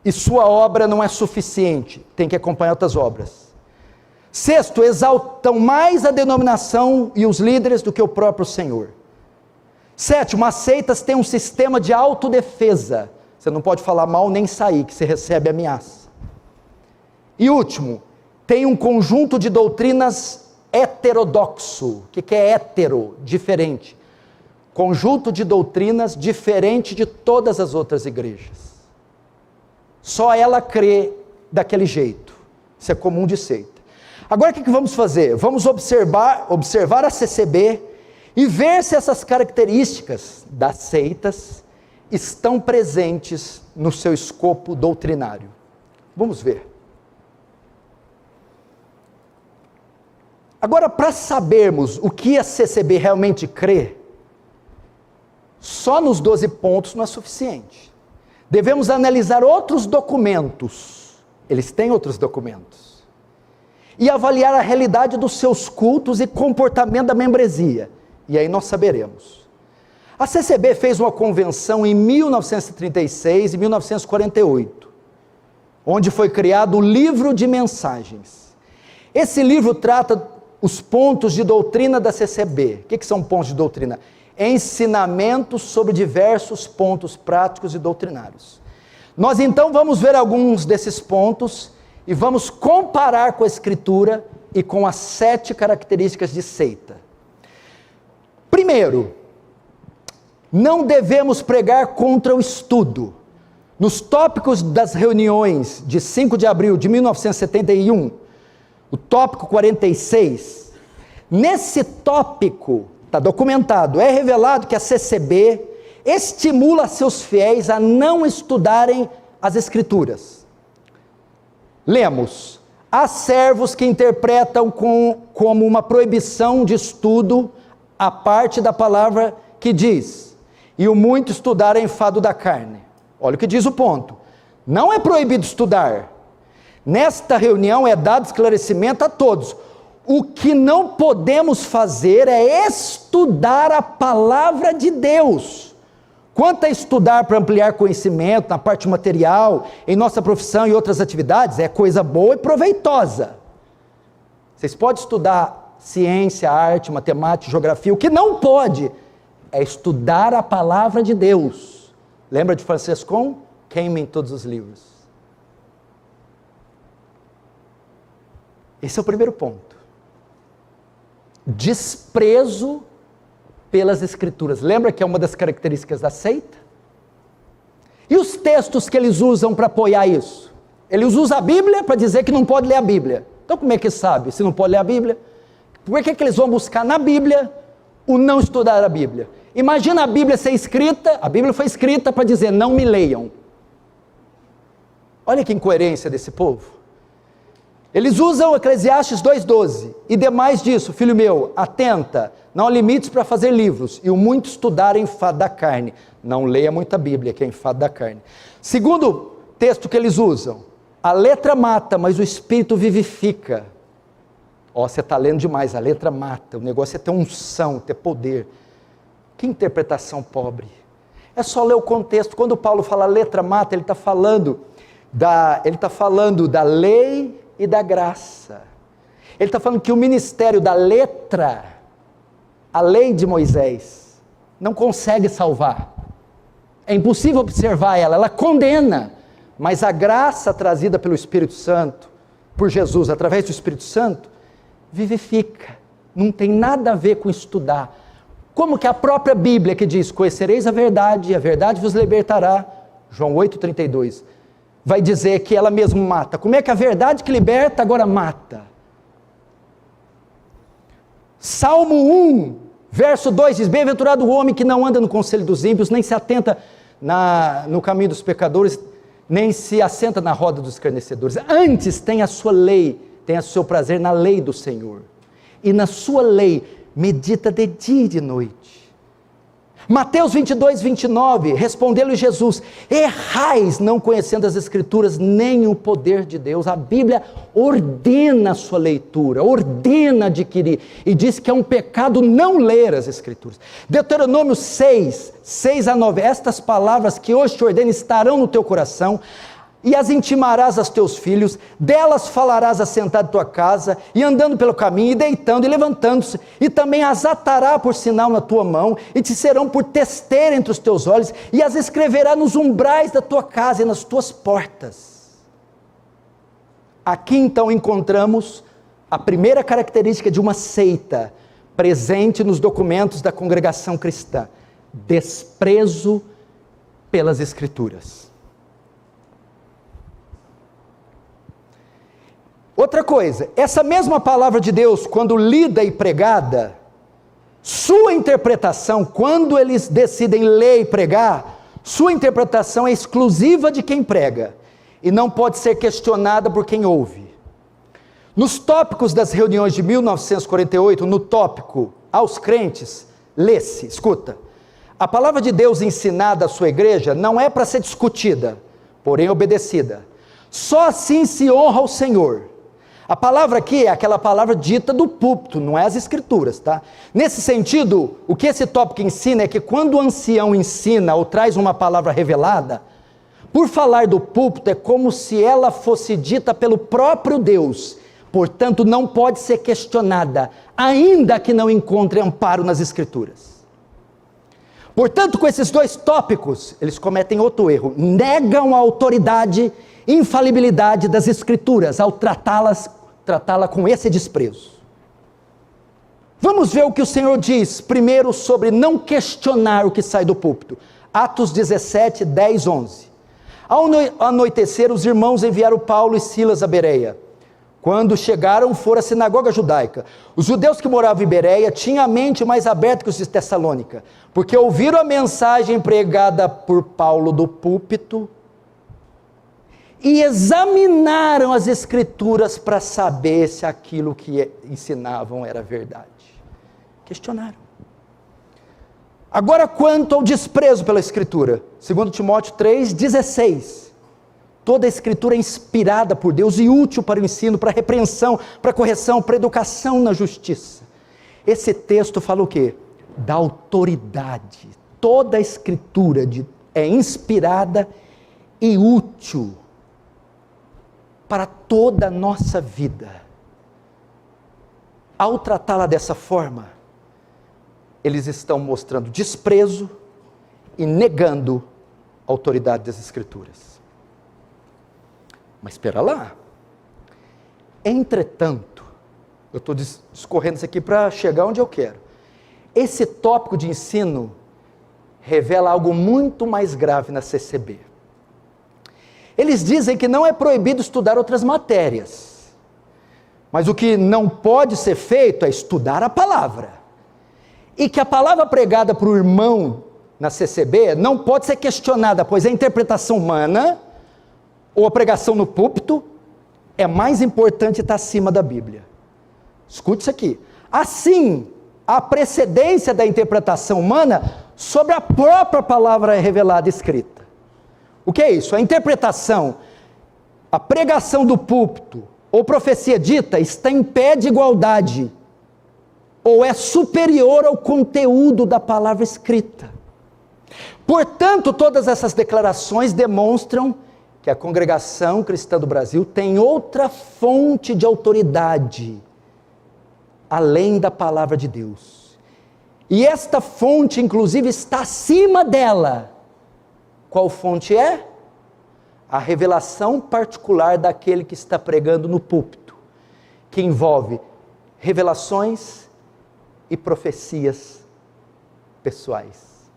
e sua obra não é suficiente, tem que acompanhar outras obras. Sexto, exaltam mais a denominação e os líderes do que o próprio Senhor. Sétimo, as seitas têm um sistema de autodefesa. Você não pode falar mal nem sair, que você recebe ameaça. E último, tem um conjunto de doutrinas heterodoxo. O que é hétero? Diferente. Conjunto de doutrinas diferente de todas as outras igrejas. Só ela crê daquele jeito. Isso é comum de seita. Agora o que vamos fazer? Vamos observar a CCB e ver se essas características das seitas estão presentes no seu escopo doutrinário. Vamos ver. Agora, para sabermos o que a CCB realmente crê, só nos 12 pontos não é suficiente. Devemos analisar outros documentos, eles têm outros documentos, e avaliar a realidade dos seus cultos e comportamento da membresia, e aí nós saberemos. A CCB fez uma convenção em 1936 e 1948, onde foi criado o Livro de Mensagens. Esse livro trata os pontos de doutrina da CCB. O que são pontos de doutrina? Ensinamentos sobre diversos pontos práticos e doutrinários. Nós então vamos ver alguns desses pontos e vamos comparar com a Escritura e com as 7 características de seita. Primeiro, não devemos pregar contra o estudo. Nos tópicos das reuniões de 5 de abril de 1971, o tópico 46, nesse tópico, está documentado, é revelado que a CCB estimula seus fiéis a não estudarem as Escrituras. Lemos: há servos que interpretam como uma proibição de estudo a parte da palavra que diz, e o muito estudar é enfado da carne. Olha o que diz o ponto. Não é proibido estudar. Nesta reunião é dado esclarecimento a todos. O que não podemos fazer é estudar a palavra de Deus. Quanto a estudar para ampliar conhecimento na parte material, em nossa profissão e outras atividades, é coisa boa e proveitosa. Vocês podem estudar ciência, arte, matemática, geografia. O que não pode é estudar a palavra de Deus. Lembra de Francescon? Queime em todos os livros. Esse é o primeiro ponto. Desprezo pelas Escrituras. Lembra que é uma das características da seita? E os textos que eles usam para apoiar isso? Eles usam a Bíblia para dizer que não pode ler a Bíblia. Então como é que sabe se não pode ler a Bíblia? Por que eles vão buscar na Bíblia o não estudar a Bíblia? Imagina a Bíblia ser escrita, a Bíblia foi escrita para dizer não me leiam. Olha que incoerência desse povo. Eles usam Eclesiastes 2,12, e demais disso, filho meu, atenta, não há limites para fazer livros, e o muito estudar é enfado da carne. Não leia muita Bíblia, que é enfado da carne. Segundo texto que eles usam, a letra mata, mas o Espírito vivifica. Ó, você está lendo demais, a letra mata, o negócio é ter unção, ter poder. Que interpretação pobre. É só ler o contexto. Quando Paulo fala letra mata, ele está falando da lei e da graça. Ele está falando que o ministério da letra, a lei de Moisés, não consegue salvar. É impossível observar ela condena. Mas a graça trazida pelo Espírito Santo, por Jesus, através do Espírito Santo, vivifica. Não tem nada a ver com estudar. Como que a própria Bíblia que diz, conhecereis a verdade, e a verdade vos libertará, João 8,32, vai dizer que ela mesma mata. Como é que a verdade que liberta agora mata? Salmo 1, verso 2 diz, bem-aventurado o homem que não anda no conselho dos ímpios, nem se atenta no caminho dos pecadores, nem se assenta na roda dos escarnecedores. Antes tem a sua lei, tem o seu prazer na lei do Senhor. E na sua lei medita de dia e de noite. Mateus 22, 29, respondeu-lhe Jesus, errais não conhecendo as Escrituras, nem o poder de Deus. A Bíblia ordena a sua leitura, ordena adquirir, e diz que é um pecado não ler as Escrituras. Deuteronômio 6, 6 a 9, estas palavras que hoje te ordeno estarão no teu coração, e as intimarás aos teus filhos, delas falarás assentado em tua casa, e andando pelo caminho, e deitando e levantando-se, e também as atará por sinal na tua mão, e te serão por testeira entre os teus olhos, e as escreverá nos umbrais da tua casa e nas tuas portas. Aqui então encontramos a primeira característica de uma seita, presente nos documentos da congregação cristã: desprezo pelas Escrituras. Outra coisa, essa mesma palavra de Deus, quando lida e pregada, sua interpretação, quando eles decidem ler e pregar, sua interpretação é exclusiva de quem prega, e não pode ser questionada por quem ouve. Nos tópicos das reuniões de 1948, no tópico aos crentes, lê-se, escuta, a palavra de Deus ensinada à sua igreja não é para ser discutida, porém obedecida. Só assim se honra ao Senhor. A palavra aqui é aquela palavra dita do púlpito, não é as Escrituras, tá? Nesse sentido, o que esse tópico ensina é que quando o ancião ensina ou traz uma palavra revelada, por falar do púlpito é como se ela fosse dita pelo próprio Deus, portanto não pode ser questionada, ainda que não encontre amparo nas Escrituras. Portanto, com esses dois tópicos, eles cometem outro erro, negam a autoridade, infalibilidade das Escrituras, ao tratá-la com esse desprezo. Vamos ver o que o Senhor diz, primeiro sobre não questionar o que sai do púlpito. Atos 17, 10, 11. Ao anoitecer, os irmãos enviaram Paulo e Silas a Bereia. Quando chegaram, foram à sinagoga judaica. Os judeus que moravam em Bereia tinham a mente mais aberta que os de Tessalônica, porque ouviram a mensagem pregada por Paulo do púlpito, e examinaram as Escrituras para saber se aquilo que ensinavam era verdade. Questionaram. Agora, quanto ao desprezo pela Escritura, 2 Timóteo 3,16, toda a Escritura é inspirada por Deus e útil para o ensino, para a repreensão, para a correção, para a educação na justiça. Esse texto fala o quê? Da autoridade. Toda a Escritura é inspirada e útil para toda a nossa vida. Ao tratá-la dessa forma, eles estão mostrando desprezo e negando a autoridade das Escrituras. Mas espera lá. Entretanto, eu estou discorrendo isso aqui para chegar onde eu quero. Esse tópico de ensino revela algo muito mais grave na CCB. Eles dizem que não é proibido estudar outras matérias, mas o que não pode ser feito é estudar a palavra, e que a palavra pregada para o irmão na CCB não pode ser questionada, pois a interpretação humana, ou a pregação no púlpito, é mais importante e está acima da Bíblia. Escute isso aqui. Assim, a precedência da interpretação humana sobre a própria palavra revelada escrita. O que é isso? A interpretação, a pregação do púlpito, ou profecia dita está em pé de igualdade, ou é superior ao conteúdo da palavra escrita. Portanto, todas essas declarações demonstram que a Congregação Cristã do Brasil tem outra fonte de autoridade, além da palavra de Deus. E esta fonte, inclusive, está acima dela. Qual fonte é? A revelação particular daquele que está pregando no púlpito, que envolve revelações e profecias pessoais.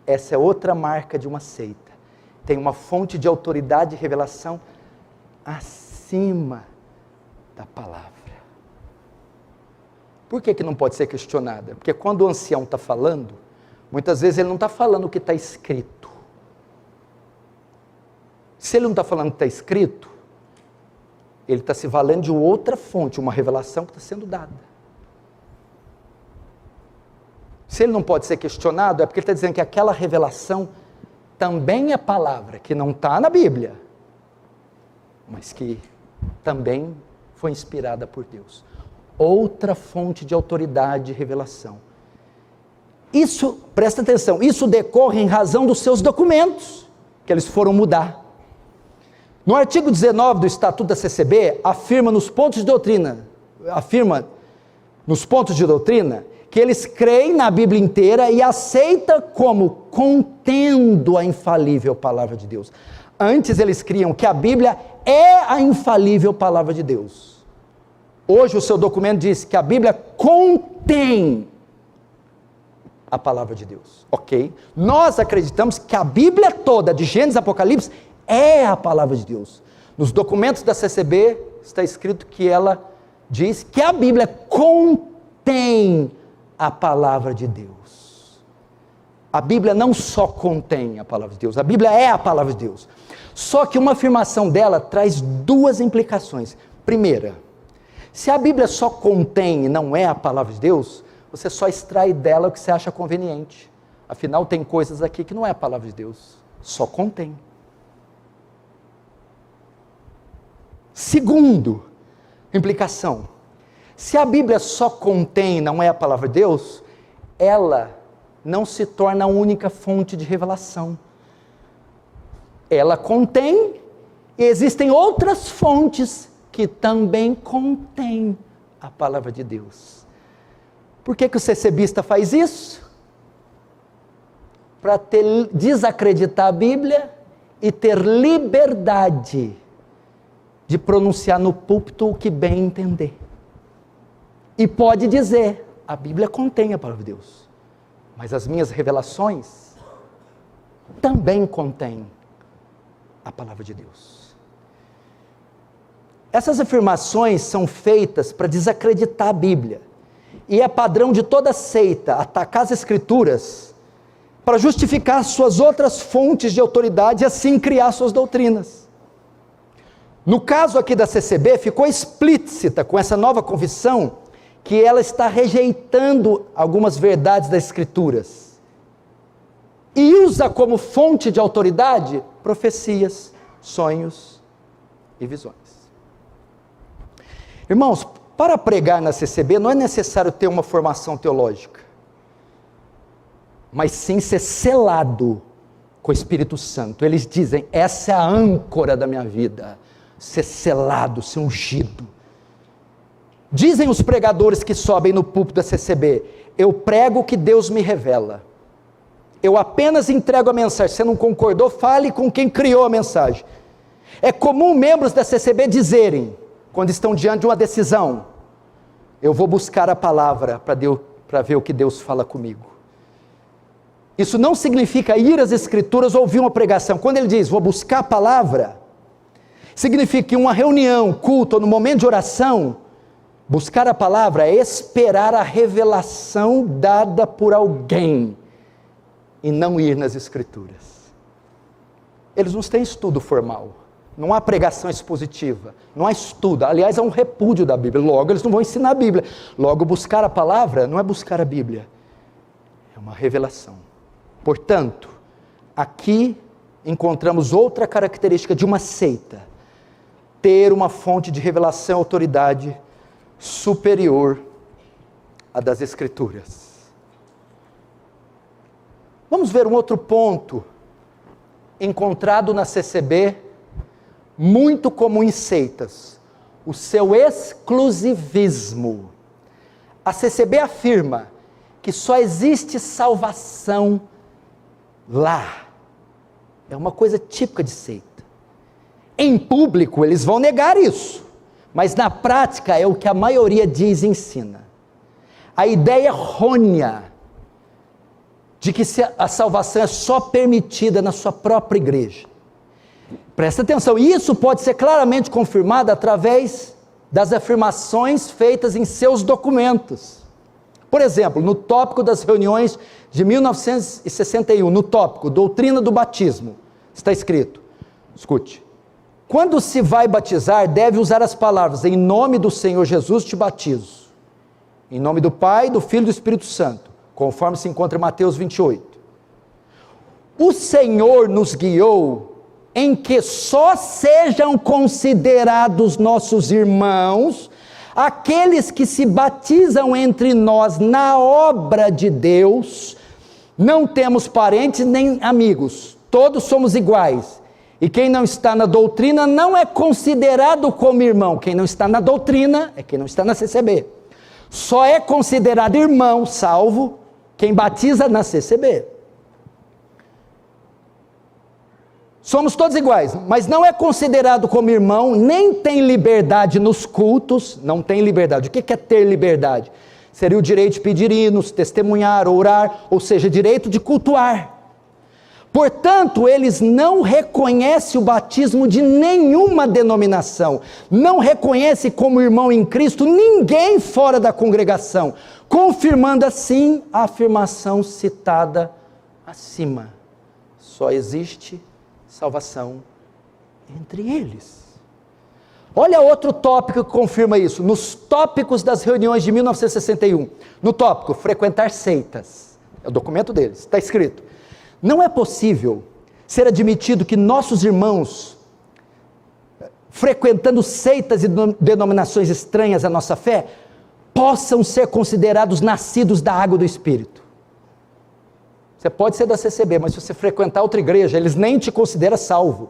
Essa é outra marca de uma seita. Tem uma fonte de autoridade e revelação acima da palavra. Por que não pode ser questionada? Porque quando o ancião está falando, muitas vezes ele não está falando o que está escrito. Se ele não está falando o que está escrito, ele está se valendo de outra fonte, uma revelação que está sendo dada. Se ele não pode ser questionado, é porque ele está dizendo que aquela revelação também é palavra, que não está na Bíblia, mas que também foi inspirada por Deus. Outra fonte de autoridade e revelação. Isso, presta atenção, isso decorre em razão dos seus documentos, que eles foram mudar. No artigo 19 do Estatuto da CCB, afirma nos pontos de doutrina, que eles creem na Bíblia inteira e aceita como contendo a infalível palavra de Deus. Antes eles criam que a Bíblia é a infalível palavra de Deus. Hoje o seu documento diz que a Bíblia contém a palavra de Deus, ok? Nós acreditamos que a Bíblia toda, de Gênesis a Apocalipse, é a palavra de Deus. Nos documentos da CCB está escrito que ela diz que a Bíblia contém a palavra de Deus. A Bíblia não só contém a palavra de Deus, a Bíblia é a palavra de Deus. Só que uma afirmação dela traz duas implicações. Primeira, se a Bíblia só contém e não é a palavra de Deus, você só extrai dela o que você acha conveniente. Afinal, tem coisas aqui que não é a palavra de Deus, só contém. Segundo, implicação, se a Bíblia só contém e não é a palavra de Deus, ela não se torna a única fonte de revelação. Ela contém e existem outras fontes que também contêm a palavra de Deus. Por que o CCBista faz isso? Para desacreditar a Bíblia e ter liberdade de pronunciar no púlpito o que bem entender. E pode dizer, a Bíblia contém a palavra de Deus, mas as minhas revelações também contêm a palavra de Deus. Essas afirmações são feitas para desacreditar a Bíblia, e é padrão de toda seita atacar as Escrituras para justificar suas outras fontes de autoridade e assim criar suas doutrinas. No caso aqui da CCB, ficou explícita com essa nova confissão que ela está rejeitando algumas verdades das Escrituras e usa como fonte de autoridade profecias, sonhos e visões. Irmãos, para pregar na CCB não é necessário ter uma formação teológica, mas sim ser selado com o Espírito Santo. Eles dizem, essa é a âncora da minha vida, ser selado, ser ungido. Dizem os pregadores que sobem no púlpito da CCB, eu prego o que Deus me revela, eu apenas entrego a mensagem, se não concordou, fale com quem criou a mensagem. É comum membros da CCB dizerem, quando estão diante de uma decisão, eu vou buscar a palavra para ver o que Deus fala comigo. Isso não significa ir às Escrituras ou ouvir uma pregação. Quando ele diz, vou buscar a palavra, significa que uma reunião, culto ou no momento de oração, buscar a palavra é esperar a revelação dada por alguém e não ir nas Escrituras. Eles não têm estudo formal, não há pregação expositiva, não há estudo, aliás, há um repúdio da Bíblia, logo eles não vão ensinar a Bíblia, logo buscar a palavra não é buscar a Bíblia, é uma revelação. Portanto, aqui encontramos outra característica de uma seita, ter uma fonte de revelação e autoridade superior à das Escrituras. Vamos ver um outro ponto encontrado na CCB, muito comum em seitas: o seu exclusivismo. A CCB afirma que só existe salvação lá. É uma coisa típica de seita. Em público eles vão negar isso, mas na prática é o que a maioria diz e ensina. A ideia errônea de que a salvação é só permitida na sua própria igreja. Presta atenção, isso pode ser claramente confirmado através das afirmações feitas em seus documentos. Por exemplo, no tópico das reuniões de 1961, no tópico Doutrina do Batismo, está escrito, escute: quando se vai batizar, deve usar as palavras: em nome do Senhor Jesus te batizo, em nome do Pai, do Filho e do Espírito Santo, conforme se encontra em Mateus 28. O Senhor nos guiou em que só sejam considerados nossos irmãos aqueles que se batizam entre nós na obra de Deus. Não temos parentes nem amigos, todos somos iguais, e quem não está na doutrina não é considerado como irmão. Quem não está na doutrina é quem não está na CCB. Só é considerado irmão, salvo quem batiza na CCB. Somos todos iguais, mas não é considerado como irmão, nem tem liberdade nos cultos. Não tem liberdade. O que é ter liberdade? Seria o direito de pedir hinos, testemunhar, orar, ou seja, direito de cultuar. Portanto, eles não reconhecem o batismo de nenhuma denominação, não reconhecem como irmão em Cristo ninguém fora da congregação, confirmando assim a afirmação citada acima: só existe salvação entre eles. Olha outro tópico que confirma isso, nos tópicos das reuniões de 1961, no tópico frequentar seitas, é o documento deles, está escrito: não é possível ser admitido que nossos irmãos, frequentando seitas e denominações estranhas à nossa fé, possam ser considerados nascidos da água do Espírito. Você pode ser da CCB, mas se você frequentar outra igreja, eles nem te consideram salvo.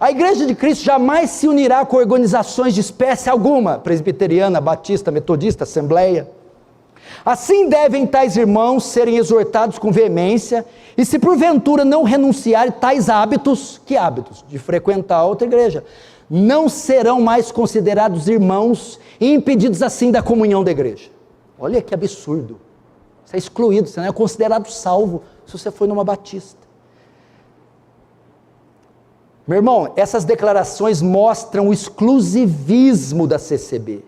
A igreja de Cristo jamais se unirá com organizações de espécie alguma, presbiteriana, batista, metodista, assembleia. Assim devem tais irmãos serem exortados com veemência, e se porventura não renunciarem tais hábitos, que hábitos? De frequentar outra igreja, não serão mais considerados irmãos e impedidos assim da comunhão da igreja. Olha que absurdo. Você é excluído, você não é considerado salvo se você foi numa batista. Meu irmão, essas declarações mostram o exclusivismo da CCB.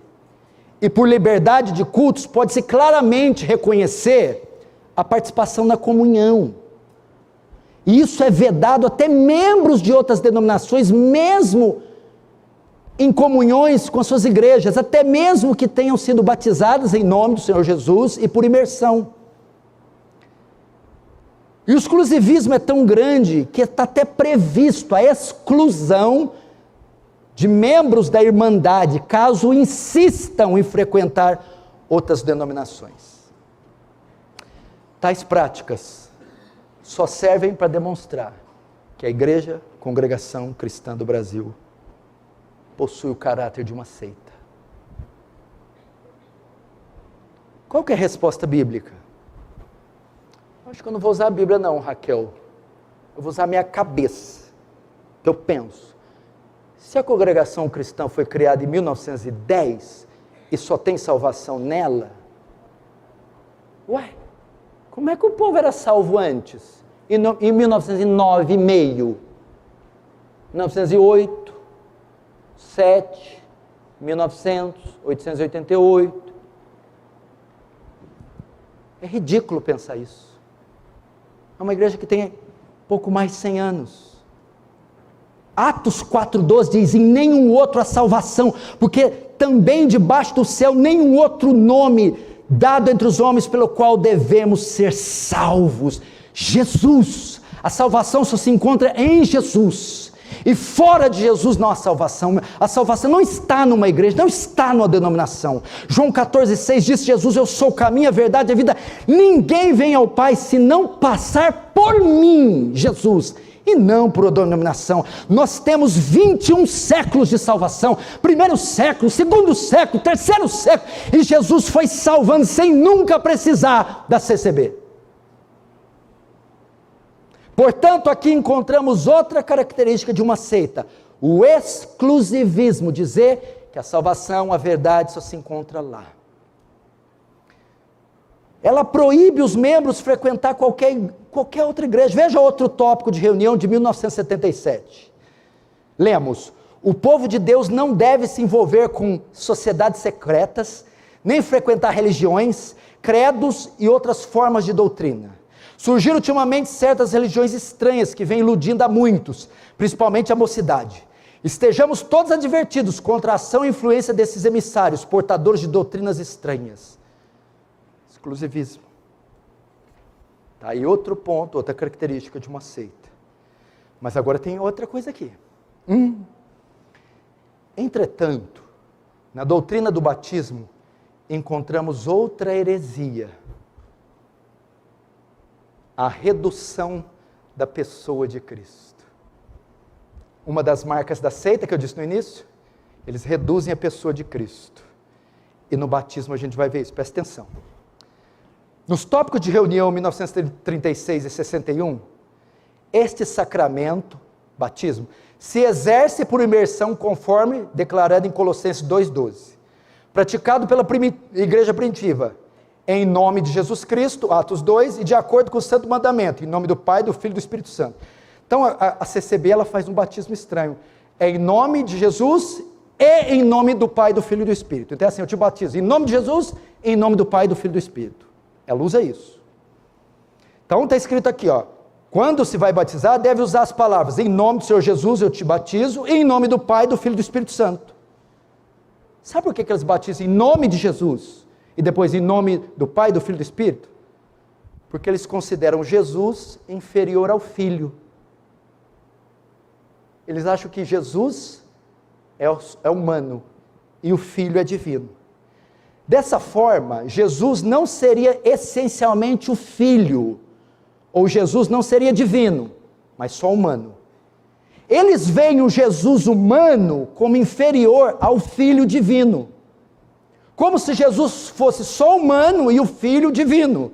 E por liberdade de cultos, pode-se claramente reconhecer a participação na comunhão. E isso é vedado até membros de outras denominações, mesmo em comunhões com as suas igrejas, até mesmo que tenham sido batizadas em nome do Senhor Jesus e por imersão. E o exclusivismo é tão grande que está até previsto a exclusão de membros da Irmandade, caso insistam em frequentar outras denominações. Tais práticas só servem para demonstrar que a Igreja Congregação Cristã do Brasil possui o caráter de uma seita. Qual que é a resposta bíblica? Acho que eu não vou usar a Bíblia não, Raquel. Eu vou usar a minha cabeça. Eu penso, se a congregação cristã foi criada em 1910 e só tem salvação nela, como é que o povo era salvo antes? Em 1909 e meio, 1908, 7, 1900, 888. É ridículo pensar isso. É uma igreja que tem pouco mais de 100 anos. Atos 4,12 diz: em nenhum outro há salvação, porque também debaixo do céu nenhum outro nome dado entre os homens pelo qual devemos ser salvos. Jesus, a salvação só se encontra em Jesus. E fora de Jesus não há salvação. A salvação não está numa igreja, não está numa denominação. João 14,6 diz: Jesus, eu sou o caminho, a verdade e a vida. Ninguém vem ao Pai se não passar por mim, Jesus, e não por denominação. Nós temos 21 séculos de salvação, primeiro século, segundo século, terceiro século, e Jesus foi salvando sem nunca precisar da CCB. Portanto, aqui encontramos outra característica de uma seita: o exclusivismo, dizer que a salvação, a verdade só se encontra lá. Ela proíbe os membros frequentar qualquer outra igreja. Veja outro tópico de reunião de 1977. Lemos: o povo de Deus não deve se envolver com sociedades secretas, nem frequentar religiões, credos e outras formas de doutrina. Surgiram ultimamente certas religiões estranhas que vêm iludindo a muitos, principalmente a mocidade. Estejamos todos advertidos contra a ação e influência desses emissários, portadores de doutrinas estranhas. Exclusivismo. Tá aí outro ponto, outra característica de uma seita. Mas agora tem outra coisa aqui. Entretanto, na doutrina do batismo, encontramos outra heresia: a redução da pessoa de Cristo. Uma das marcas da seita que eu disse no início, eles reduzem a pessoa de Cristo. E no batismo a gente vai ver isso, presta atenção. Nos tópicos de reunião 1936 e 61, este sacramento, batismo, se exerce por imersão conforme declarado em Colossenses 2,12, praticado pela igreja primitiva, em nome de Jesus Cristo, Atos 2, e de acordo com o santo mandamento, em nome do Pai, do Filho e do Espírito Santo. Então a CCB ela faz um batismo estranho, é em nome de Jesus e em nome do Pai, do Filho e do Espírito. Então é assim: eu te batizo em nome de Jesus e em nome do Pai, do Filho e do Espírito. Ela usa isso. Então está escrito aqui, quando se vai batizar, deve usar as palavras: em nome do Senhor Jesus eu te batizo, e em nome do Pai, do Filho e do Espírito Santo. Sabe por que eles batizam em nome de Jesus e depois em nome do Pai, do Filho e do Espírito? Porque eles consideram Jesus inferior ao Filho. Eles acham que Jesus é humano e o Filho é divino. Dessa forma, Jesus não seria essencialmente o Filho, ou Jesus não seria divino, mas só humano. Eles veem o Jesus humano como inferior ao Filho divino, como se Jesus fosse só humano e o Filho divino.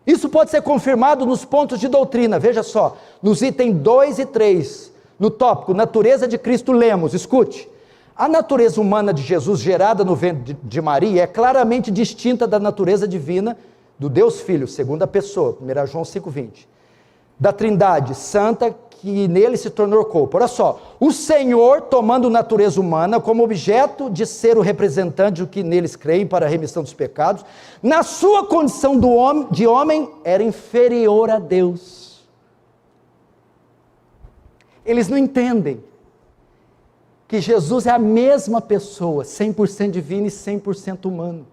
Isso pode ser confirmado nos pontos de doutrina, veja só, nos itens 2 e 3, no tópico natureza de Cristo, lemos, escute: a natureza humana de Jesus, gerada no ventre de Maria, é claramente distinta da natureza divina do Deus Filho, segunda pessoa, 1 João 5,20. Da Trindade Santa, que nele se tornou corpo. Olha só, o Senhor, tomando natureza humana como objeto de ser o representante do que neles creem para a remissão dos pecados, na sua condição de homem, era inferior a Deus. Eles não entendem que Jesus é a mesma pessoa, 100% divino e 100% humano.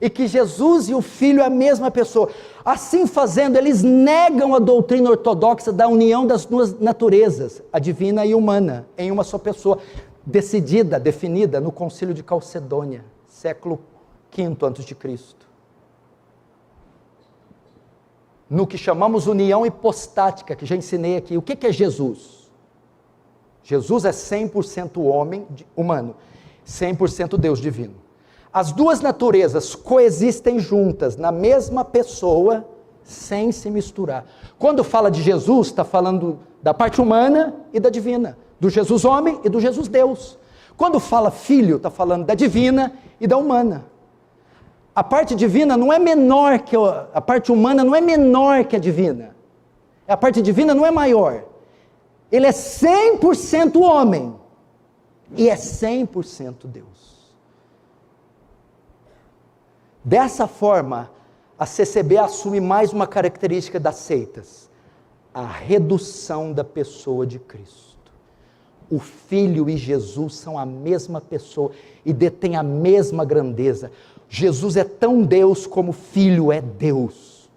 E que Jesus e o Filho é a mesma pessoa. Assim fazendo, eles negam a doutrina ortodoxa da união das duas naturezas, a divina e a humana, em uma só pessoa, definida no Concílio de Calcedônia, século V a.C. No que chamamos união hipostática, que já ensinei aqui. O que é Jesus? Jesus é 100% homem, humano, 100% Deus divino. As duas naturezas coexistem juntas, na mesma pessoa, sem se misturar. Quando fala de Jesus, está falando da parte humana e da divina, do Jesus homem e do Jesus Deus. Quando fala filho, está falando da divina e da humana. A parte divina não é menor que a parte humana, não é menor que a divina. A parte divina não é maior. Ele é 100% homem e é 100% Deus. Dessa forma, a CCB assume mais uma característica das seitas: a redução da pessoa de Cristo. O Filho e Jesus são a mesma pessoa e detêm a mesma grandeza. Jesus é tão Deus como o Filho é Deus.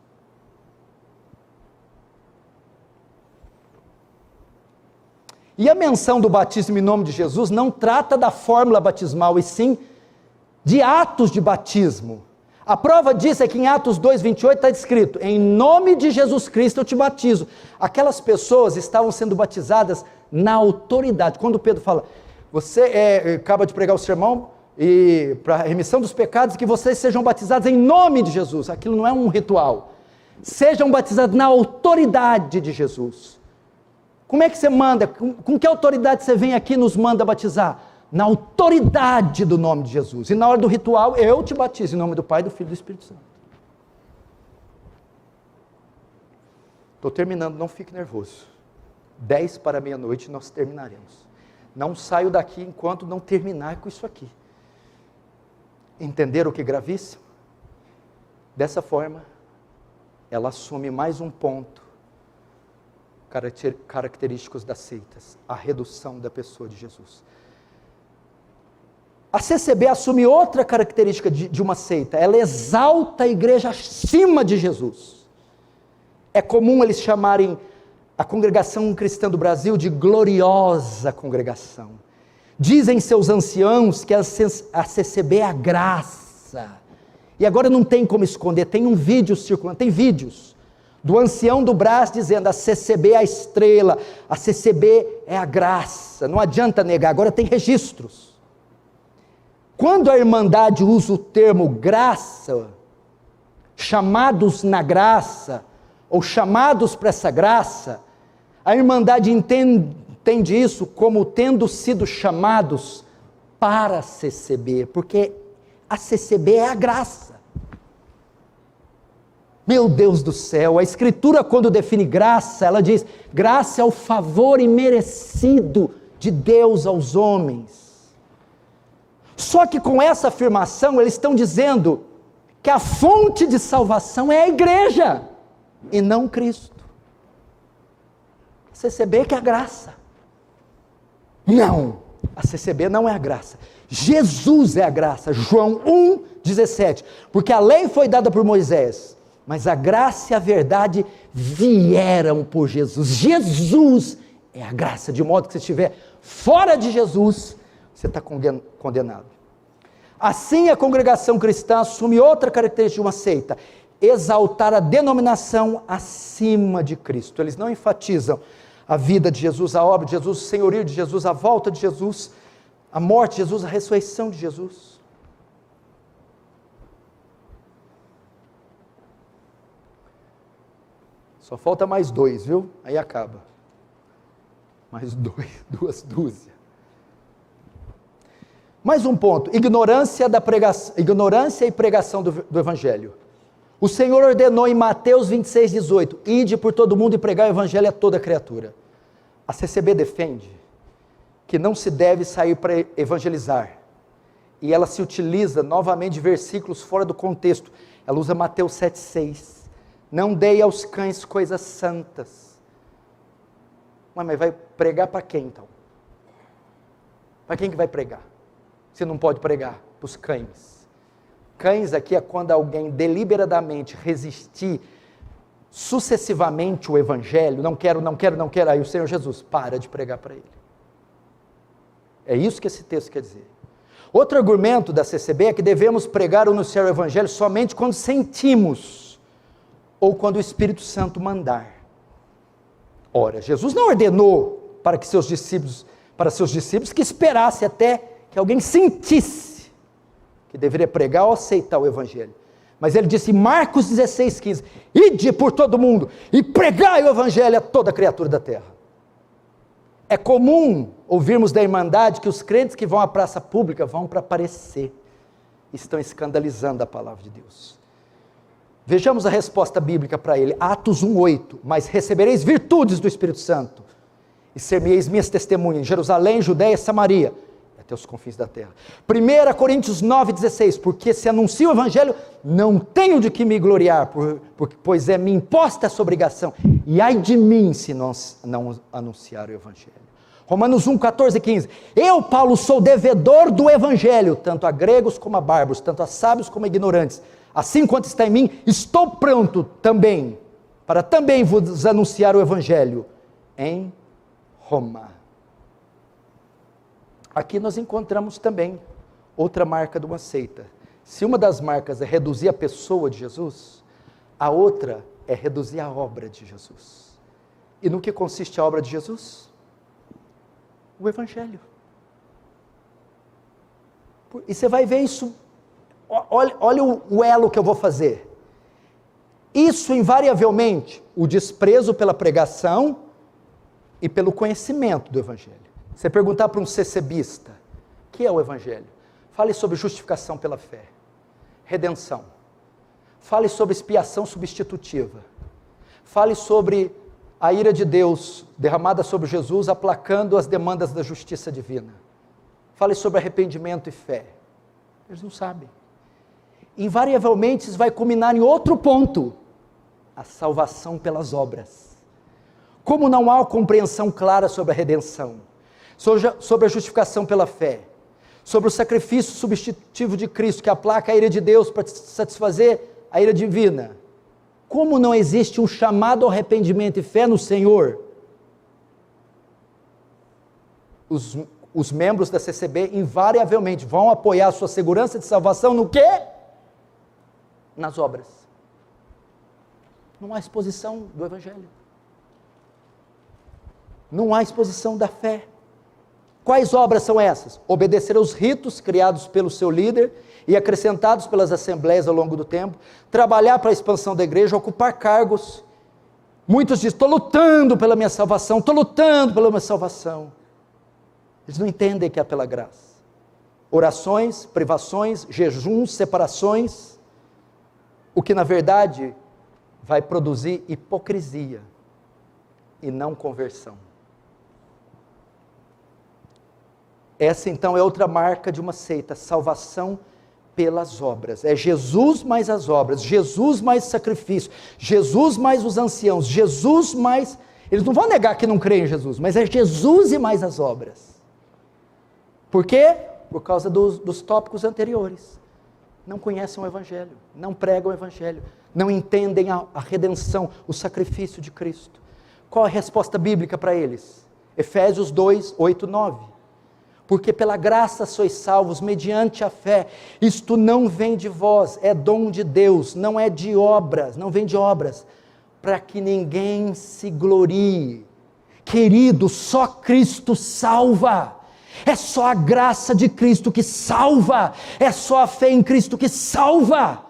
E a menção do batismo em nome de Jesus não trata da fórmula batismal, e sim de atos de batismo. A prova disso é que em Atos 2:28 está escrito: em nome de Jesus Cristo eu te batizo. Aquelas pessoas estavam sendo batizadas na autoridade. Quando Pedro fala, você acaba de pregar o sermão, e para a remissão dos pecados, que vocês sejam batizados em nome de Jesus. Aquilo não é um ritual. Sejam batizados na autoridade de Jesus. Como é que você manda? Com que autoridade você vem aqui e nos manda batizar? Na autoridade do nome de Jesus. E na hora do ritual, eu te batizo em nome do Pai, do Filho e do Espírito Santo. Estou terminando, não fique nervoso. 10 para meia-noite nós terminaremos. Não saio daqui enquanto não terminar com isso aqui. Entenderam o que é gravíssimo? Dessa forma, ela assume mais um ponto característicos das seitas: a redução da pessoa de Jesus. A CCB assume outra característica de uma seita: ela exalta a igreja acima de Jesus. É comum eles chamarem a congregação cristã do Brasil de gloriosa congregação. Dizem seus anciãos que a CCB é a graça. E agora não tem como esconder, tem um vídeo circulando, tem vídeos do ancião do Brás dizendo: a CCB é a estrela, a CCB é a graça. Não adianta negar, agora tem registros. Quando a Irmandade usa o termo graça, chamados na graça, ou chamados para essa graça, a Irmandade entende isso como tendo sido chamados para a CCB, porque a CCB é a graça. Meu Deus do céu, a Escritura, quando define graça, ela diz: graça é o favor imerecido de Deus aos homens. Só que com essa afirmação, eles estão dizendo que a fonte de salvação é a igreja, e não Cristo. A CCB que é a graça. Não, a CCB não é a graça. Jesus é a graça. João 1,17. Porque a lei foi dada por Moisés, mas a graça e a verdade vieram por Jesus. Jesus é a graça, de modo que se estiver fora de Jesus, você está condenado. Assim, a congregação cristã assume outra característica de uma seita: exaltar a denominação acima de Cristo. Eles não enfatizam a vida de Jesus, a obra de Jesus, o senhorio de Jesus, a volta de Jesus, a morte de Jesus, a ressurreição de Jesus. Só falta mais 2, viu? Aí acaba. Mais 2 dúzias. Mais um ponto: ignorância e pregação do Evangelho. O Senhor ordenou em Mateus 26,18: ide por todo mundo e pregai o Evangelho a toda criatura. A CCB defende que não se deve sair para evangelizar, e ela se utiliza novamente de versículos fora do contexto. Ela usa Mateus 7,6: não dei aos cães coisas santas. Mas vai pregar para quem então? Para quem que vai pregar? Você não pode pregar para os cães. Cães aqui é quando alguém deliberadamente resistir sucessivamente o Evangelho, não quero, aí o Senhor Jesus para de pregar para ele. É isso que esse texto quer dizer. Outro argumento da CCB é que devemos pregar ou anunciar o Evangelho somente quando sentimos, ou quando o Espírito Santo mandar. Ora, Jesus não ordenou para seus discípulos que esperasse até que alguém sentisse que deveria pregar ou aceitar o Evangelho. Mas ele disse em Marcos 16,15: ide por todo mundo e pregai o Evangelho a toda criatura da terra. É comum ouvirmos da Irmandade que os crentes que vão à praça pública vão para aparecer, estão escandalizando a palavra de Deus. Vejamos a resposta bíblica para ele, Atos 1,8: mas recebereis virtudes do Espírito Santo, e ser-me-eis minhas testemunhas em Jerusalém, Judeia e Samaria, até os confins da terra. 1 Coríntios 9,16: porque se anuncio o Evangelho, não tenho de que me gloriar, pois é-me imposta essa obrigação, e ai de mim se não anunciar o Evangelho. Romanos 1,14 e 15: eu, Paulo, sou devedor do Evangelho, tanto a gregos como a bárbaros, tanto a sábios como a ignorantes. Assim quanto está em mim, estou pronto para também vos anunciar o Evangelho em Roma. Aqui nós encontramos também outra marca de uma seita. Se uma das marcas é reduzir a pessoa de Jesus, a outra é reduzir a obra de Jesus. E no que consiste a obra de Jesus? O Evangelho. E você vai ver isso, olha o elo que eu vou fazer. Isso invariavelmente, o desprezo pela pregação e pelo conhecimento do Evangelho. Você perguntar para um CCBista, o que é o Evangelho? Fale sobre justificação pela fé, redenção. Fale sobre expiação substitutiva. Fale sobre a ira de Deus derramada sobre Jesus, aplacando as demandas da justiça divina. Fale sobre arrependimento e fé. Eles não sabem. Invariavelmente isso vai culminar em outro ponto: a salvação pelas obras. Como não há compreensão clara sobre a redenção, sobre a justificação pela fé, sobre o sacrifício substitutivo de Cristo, que aplaca a ira de Deus para satisfazer a ira divina, como não existe um chamado ao arrependimento e fé no Senhor, os membros da CCB invariavelmente vão apoiar a sua segurança de salvação no quê? Nas obras. Não há exposição do Evangelho. Não há exposição da fé. Quais obras são essas? Obedecer aos ritos criados pelo seu líder e acrescentados pelas assembleias ao longo do tempo, trabalhar para a expansão da igreja, ocupar cargos. Muitos dizem: estou lutando pela minha salvação, estou lutando pela minha salvação. Eles não entendem que é pela graça. Orações, privações, jejuns, separações, o que na verdade vai produzir hipocrisia e não conversão. Essa então é outra marca de uma seita: salvação pelas obras. É Jesus mais as obras, Jesus mais sacrifício, Jesus mais os anciãos, Jesus mais... Eles não vão negar que não creem em Jesus, mas é Jesus e mais as obras. Por quê? Por causa dos tópicos anteriores. Não conhecem o Evangelho, não pregam o Evangelho, não entendem a redenção, o sacrifício de Cristo. Qual a resposta bíblica para eles? Efésios 2, 8, 9. Porque pela graça sois salvos mediante a fé. Isto não vem de vós, é dom de Deus, não é de obras, não vem de obras, para que ninguém se glorie. Querido, só Cristo salva. É só a graça de Cristo que salva. É só a fé em Cristo que salva.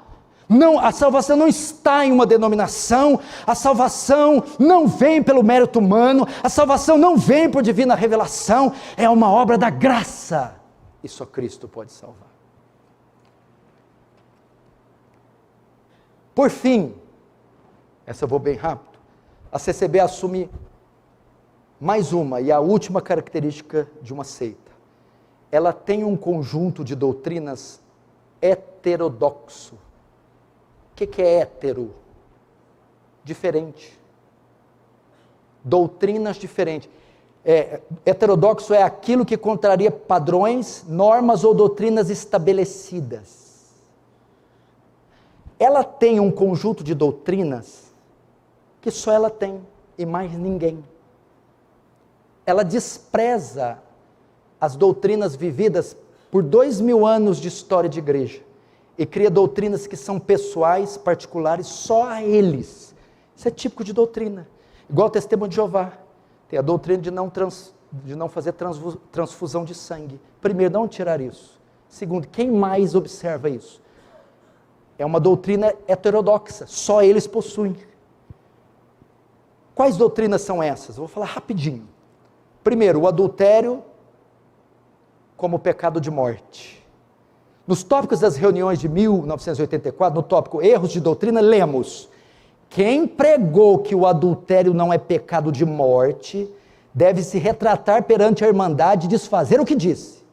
Não, a salvação não está em uma denominação, a salvação não vem pelo mérito humano, a salvação não vem por divina revelação, é uma obra da graça, e só Cristo pode salvar. Por fim, essa eu vou bem rápido, a CCB assume mais uma e a última característica de uma seita. Ela tem um conjunto de doutrinas heterodoxo. O que é hétero? Diferente. Doutrinas diferentes. Heterodoxo é aquilo que contraria padrões, normas ou doutrinas estabelecidas. Ela tem um conjunto de doutrinas que só ela tem e mais ninguém. Ela despreza as doutrinas vividas por 2000 anos de história de igreja. E cria doutrinas que são pessoais, particulares, só a eles. Isso é típico de doutrina. Igual o Testemunho de Jeová. Tem a doutrina de não fazer transfusão de sangue. Primeiro, não tirar isso. Segundo, quem mais observa isso? É uma doutrina heterodoxa, só eles possuem. Quais doutrinas são essas? Eu vou falar rapidinho. Primeiro, o adultério como pecado de morte. Nos tópicos das reuniões de 1984, no tópico erros de doutrina, lemos: quem pregou que o adultério não é pecado de morte, deve se retratar perante a Irmandade e desfazer o que disse.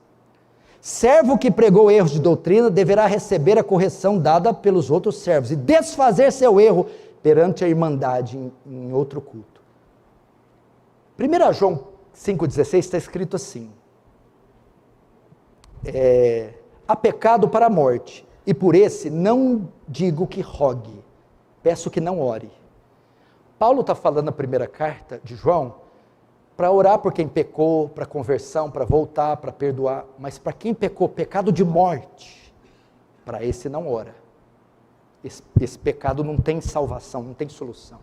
Servo que pregou erros de doutrina deverá receber a correção dada pelos outros servos e desfazer seu erro perante a Irmandade em outro culto. 1 João 5,16 está escrito assim: há pecado para a morte, e por esse não digo que rogue, peço que não ore. Paulo está falando na primeira carta de João para orar por quem pecou, para conversão, para voltar, para perdoar, mas para quem pecou, pecado de morte, para esse não ora. Esse pecado não tem salvação, não tem solução.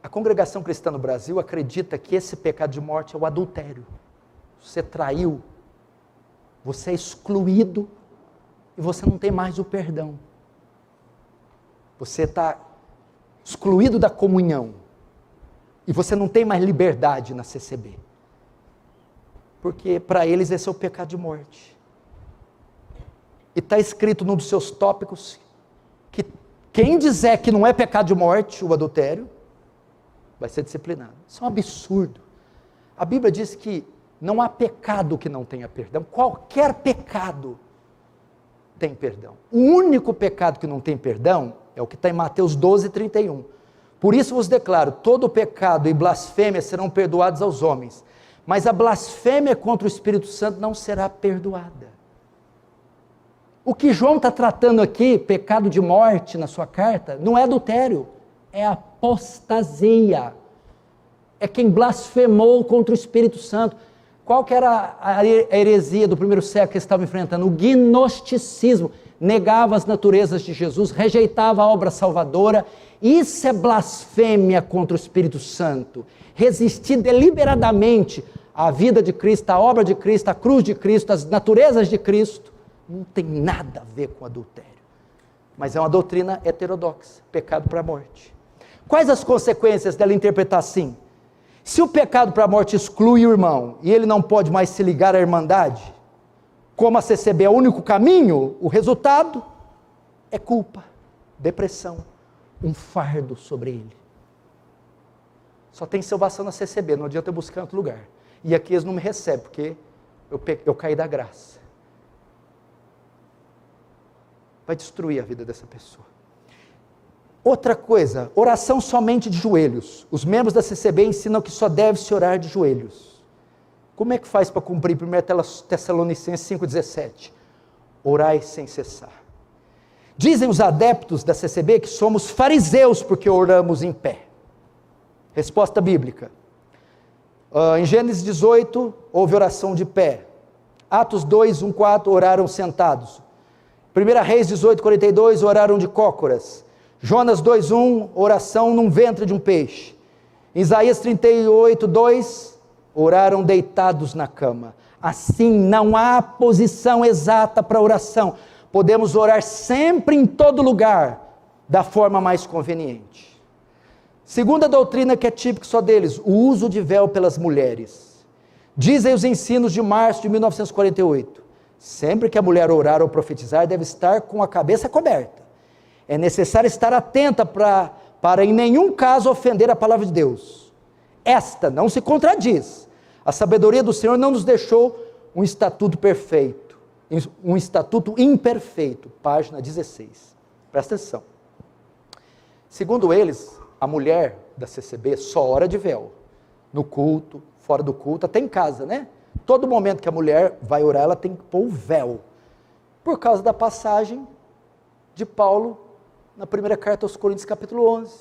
A congregação cristã no Brasil acredita que esse pecado de morte é o adultério. Você traiu, você é excluído e você não tem mais o perdão. Você está excluído da comunhão e você não tem mais liberdade na CCB. Porque para eles esse é o pecado de morte. E está escrito num dos seus tópicos que quem dizer que não é pecado de morte, o adultério, vai ser disciplinado. Isso é um absurdo. A Bíblia diz que não há pecado que não tenha perdão. Qualquer pecado tem perdão. O único pecado que não tem perdão é o que está em Mateus 12, 31. Por isso vos declaro, todo pecado e blasfêmia serão perdoados aos homens, mas a blasfêmia contra o Espírito Santo não será perdoada. O que João está tratando aqui, pecado de morte na sua carta, não é adultério, é apostasia. É quem blasfemou contra o Espírito Santo. Qual que era a heresia do primeiro século que eles estavam enfrentando? O gnosticismo. Negava as naturezas de Jesus, rejeitava a obra salvadora. Isso é blasfêmia contra o Espírito Santo. Resistir deliberadamente à vida de Cristo, à obra de Cristo, à cruz de Cristo, às naturezas de Cristo, não tem nada a ver com adultério. Mas é uma doutrina heterodoxa, pecado para a morte. Quais as consequências dela interpretar assim? Se o pecado para a morte exclui o irmão, e ele não pode mais se ligar à irmandade, como a CCB é o único caminho, o resultado é culpa, depressão, um fardo sobre ele. Só tem salvação na CCB, não adianta eu buscar em outro lugar. E aqui eles não me recebem, porque eu caí da graça. Vai destruir a vida dessa pessoa. Outra coisa, oração somente de joelhos. Os membros da CCB ensinam que só deve se orar de joelhos. Como é que faz para cumprir 1 Tessalonicenses 5,17? Orai sem cessar. Dizem os adeptos da CCB que somos fariseus porque oramos em pé. Resposta bíblica. Em Gênesis 18, houve oração de pé. Atos 2, 1, 4, oraram sentados. 1 Reis 18, 42, oraram de cócoras. Jonas 2, 1, oração num ventre de um peixe. Isaías 38, 2, oraram deitados na cama. Assim, não há posição exata para oração. Podemos orar sempre em todo lugar, da forma mais conveniente. Segunda doutrina que é típica só deles, o uso de véu pelas mulheres. Dizem os ensinos de março de 1948. Sempre que a mulher orar ou profetizar, deve estar com a cabeça coberta. É necessário estar atenta para em nenhum caso ofender a palavra de Deus. Esta não se contradiz. A sabedoria do Senhor não nos deixou um estatuto perfeito, um estatuto imperfeito. Página 16. Presta atenção. Segundo eles, a mulher da CCB só ora de véu. No culto, fora do culto, até em casa, né? Todo momento que a mulher vai orar, ela tem que pôr o véu. Por causa da passagem de Paulo na primeira carta aos Coríntios, capítulo 11.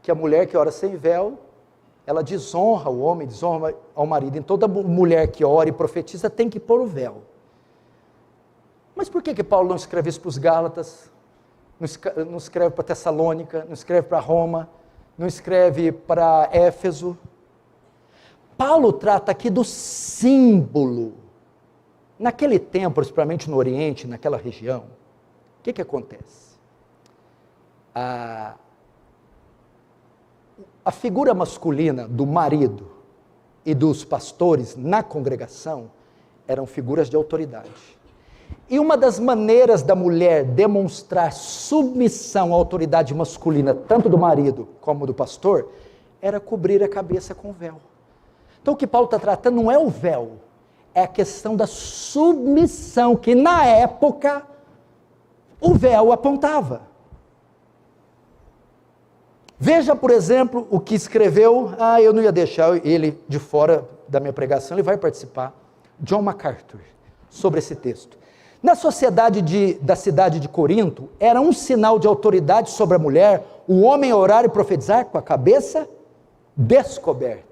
Que a mulher que ora sem véu, ela desonra o homem, desonra ao marido. Então toda mulher que ora e profetiza tem que pôr o véu. Mas por que Paulo não escreve isso para os Gálatas? Não escreve para Tessalônica, não escreve para Roma, não escreve para Éfeso? Paulo trata aqui do símbolo. Naquele tempo, principalmente no Oriente, naquela região, o que acontece? A figura masculina do marido e dos pastores na congregação eram figuras de autoridade. E uma das maneiras da mulher demonstrar submissão à autoridade masculina, tanto do marido como do pastor, era cobrir a cabeça com véu. Então o que Paulo está tratando não é o véu, é a questão da submissão, que na época o véu apontava. Veja, por exemplo, o que escreveu, eu não ia deixar ele de fora da minha pregação, ele vai participar, John MacArthur, sobre esse texto. Na sociedade da cidade de Corinto, era um sinal de autoridade sobre a mulher, o homem orar e profetizar com a cabeça descoberta.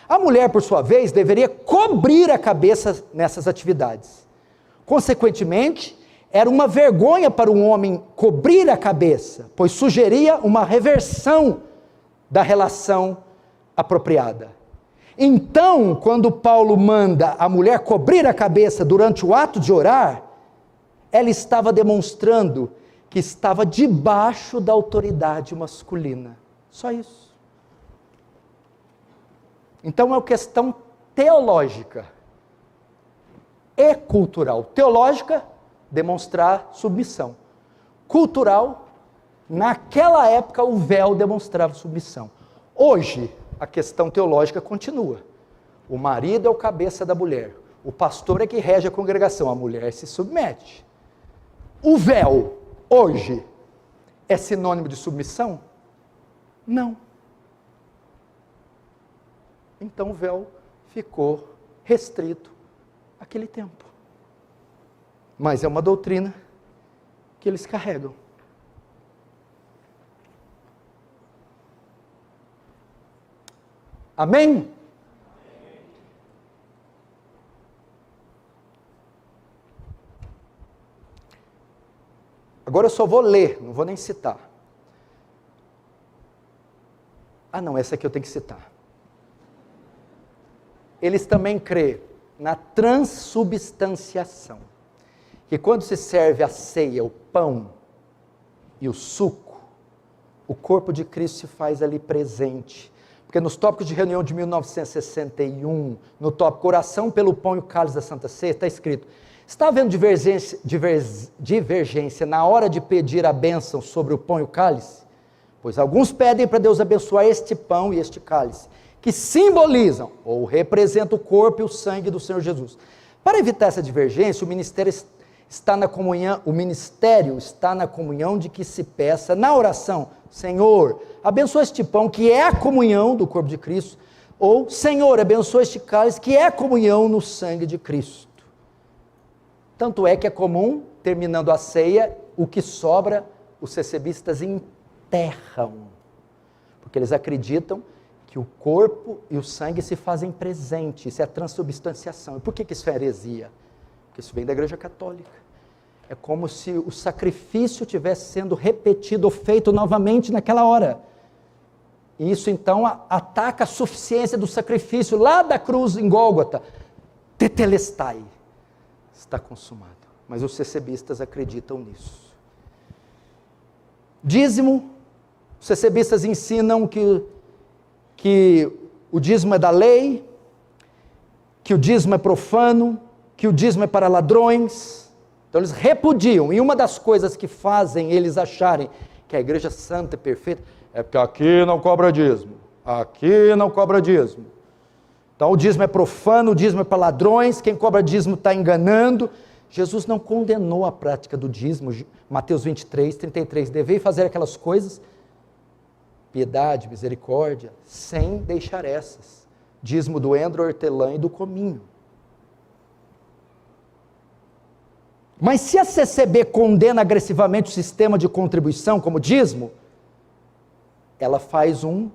A mulher, por sua vez, deveria cobrir a cabeça nessas atividades. Consequentemente, era uma vergonha para um homem cobrir a cabeça, pois sugeria uma reversão da relação apropriada. Então, quando Paulo manda a mulher cobrir a cabeça durante o ato de orar, ela estava demonstrando que estava debaixo da autoridade masculina. Só isso. Então é uma questão teológica e cultural. Teológica, demonstrar submissão. Cultural, naquela época o véu demonstrava submissão. Hoje, a questão teológica continua. O marido é o cabeça da mulher. O pastor é que rege a congregação. A mulher se submete. O véu, hoje, é sinônimo de submissão? Não. Então o véu ficou restrito àquele tempo. Mas é uma doutrina que eles carregam. Amém? Agora eu só vou ler, não vou nem citar. Ah não, essa aqui eu tenho que citar. Eles também crêem na transubstanciação. Que quando se serve a ceia, o pão e o suco, o corpo de Cristo se faz ali presente. Porque nos tópicos de reunião de 1961, no tópico oração pelo pão e o cálice da Santa Ceia, está escrito: está havendo divergência na hora de pedir a bênção sobre o pão e o cálice? Pois alguns pedem para Deus abençoar este pão e este cálice, que simbolizam ou representam o corpo e o sangue do Senhor Jesus. Para evitar essa divergência, o ministério está na comunhão de que se peça na oração: Senhor, abençoa este pão que é a comunhão do corpo de Cristo, ou Senhor, abençoa este cálice que é a comunhão no sangue de Cristo. Tanto é que é comum, terminando a ceia, o que sobra, os recebistas enterram, porque eles acreditam que o corpo e o sangue se fazem presente. Isso é a transubstanciação. E por que isso é heresia? Porque isso vem da Igreja Católica. É como se o sacrifício estivesse sendo repetido ou feito novamente naquela hora. E isso então ataca a suficiência do sacrifício lá da cruz em Gólgota. Tetelestai. Está consumado. Mas os recebistas acreditam nisso. Dízimo. Os recebistas ensinam que o dízimo é da lei, que o dízimo é profano, que o dízimo é para ladrões. Então eles repudiam, e uma das coisas que fazem eles acharem que a igreja santa é perfeita, é porque aqui não cobra dízimo, aqui não cobra dízimo. Então o dízimo é profano, o dízimo é para ladrões, quem cobra dízimo está enganando. Jesus não condenou a prática do dízimo, Mateus 23, 33, devei fazer aquelas coisas, piedade, misericórdia, sem deixar essas. Dízimo do endro, hortelã e do cominho. Mas se a CCB condena agressivamente o sistema de contribuição como dízimo, ela faz um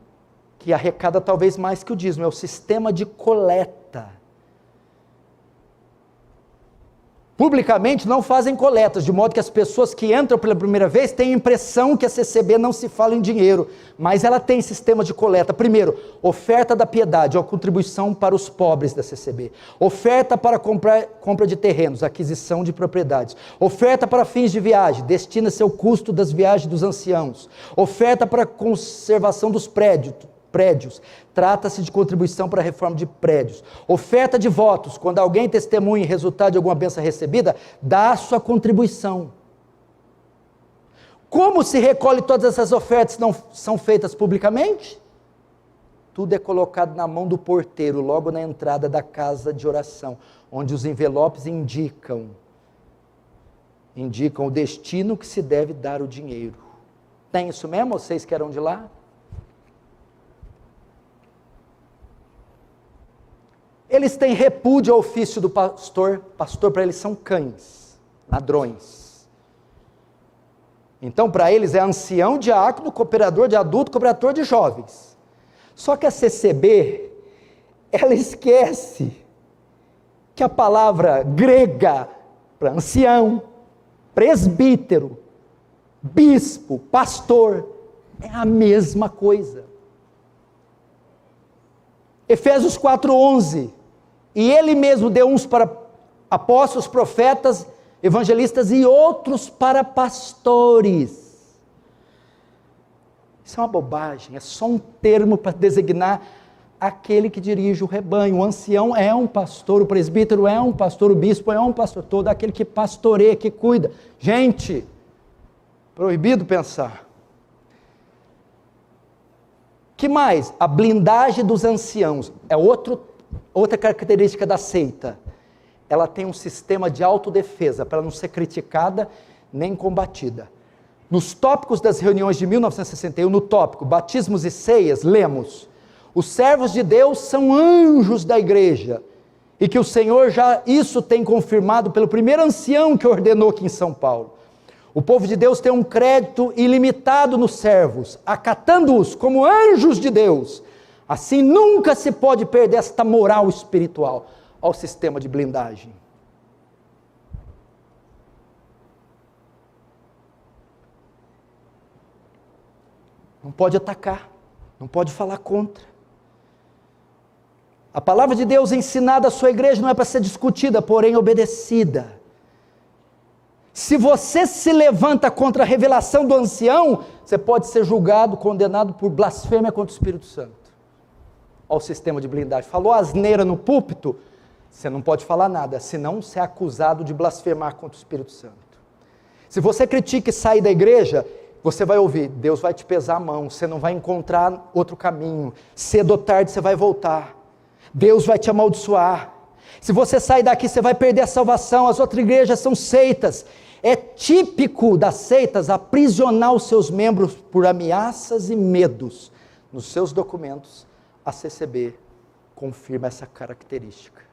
que arrecada talvez mais que o dízimo, é o sistema de coleta. Publicamente não fazem coletas, de modo que as pessoas que entram pela primeira vez têm a impressão que a CCB não se fala em dinheiro, mas ela tem sistema de coleta. Primeiro, oferta da piedade, ou contribuição para os pobres da CCB. Oferta para compra de terrenos, aquisição de propriedades. Oferta para fins de viagem, destina-se ao custo das viagens dos anciãos. Oferta para conservação dos prédios, trata-se de contribuição para a reforma de prédios. Oferta de votos, quando alguém testemunha resultado de alguma bênção recebida, dá a sua contribuição. Como se recolhe todas essas ofertas que não são feitas publicamente? Tudo é colocado na mão do porteiro, logo na entrada da casa de oração, onde os envelopes indicam o destino que se deve dar o dinheiro. Tem isso mesmo? Vocês que eram de lá? Eles têm repúdio ao ofício do pastor para eles são cães, ladrões. Então para eles é ancião, diácono, cooperador de adulto, cooperador de jovens. Só que a CCB, ela esquece que a palavra grega para ancião, presbítero, bispo, pastor, é a mesma coisa. Efésios 4:11, e ele mesmo deu uns para apóstolos, profetas, evangelistas e outros para pastores. Isso é uma bobagem, é só um termo para designar aquele que dirige o rebanho. O ancião é um pastor, o presbítero é um pastor, o bispo é um pastor, todo aquele que pastoreia, que cuida. Gente, proibido pensar. Que mais? A blindagem dos anciãos é outra característica da seita. Ela tem um sistema de autodefesa para não ser criticada nem combatida. Nos tópicos das reuniões de 1961, no tópico Batismos e Ceias, lemos: os servos de Deus são anjos da igreja, e que o Senhor já isso tem confirmado pelo primeiro ancião que ordenou aqui em São Paulo. O povo de Deus tem um crédito ilimitado nos servos, acatando-os como anjos de Deus. Assim nunca se pode perder esta moral espiritual. Ao sistema de blindagem. Não pode atacar, não pode falar contra. A palavra de Deus ensinada à sua igreja não é para ser discutida, porém obedecida. Se você se levanta contra a revelação do ancião, você pode ser julgado, condenado por blasfêmia contra o Espírito Santo. Ao sistema de blindagem. Falou asneira no púlpito, você não pode falar nada, senão você é acusado de blasfemar contra o Espírito Santo. Se você critica e sai da igreja, você vai ouvir, Deus vai te pesar a mão, você não vai encontrar outro caminho, cedo ou tarde você vai voltar, Deus vai te amaldiçoar. Se você sair daqui, você vai perder a salvação, as outras igrejas são seitas. É típico das seitas aprisionar os seus membros por ameaças e medos. Nos seus documentos, a CCB confirma essa característica.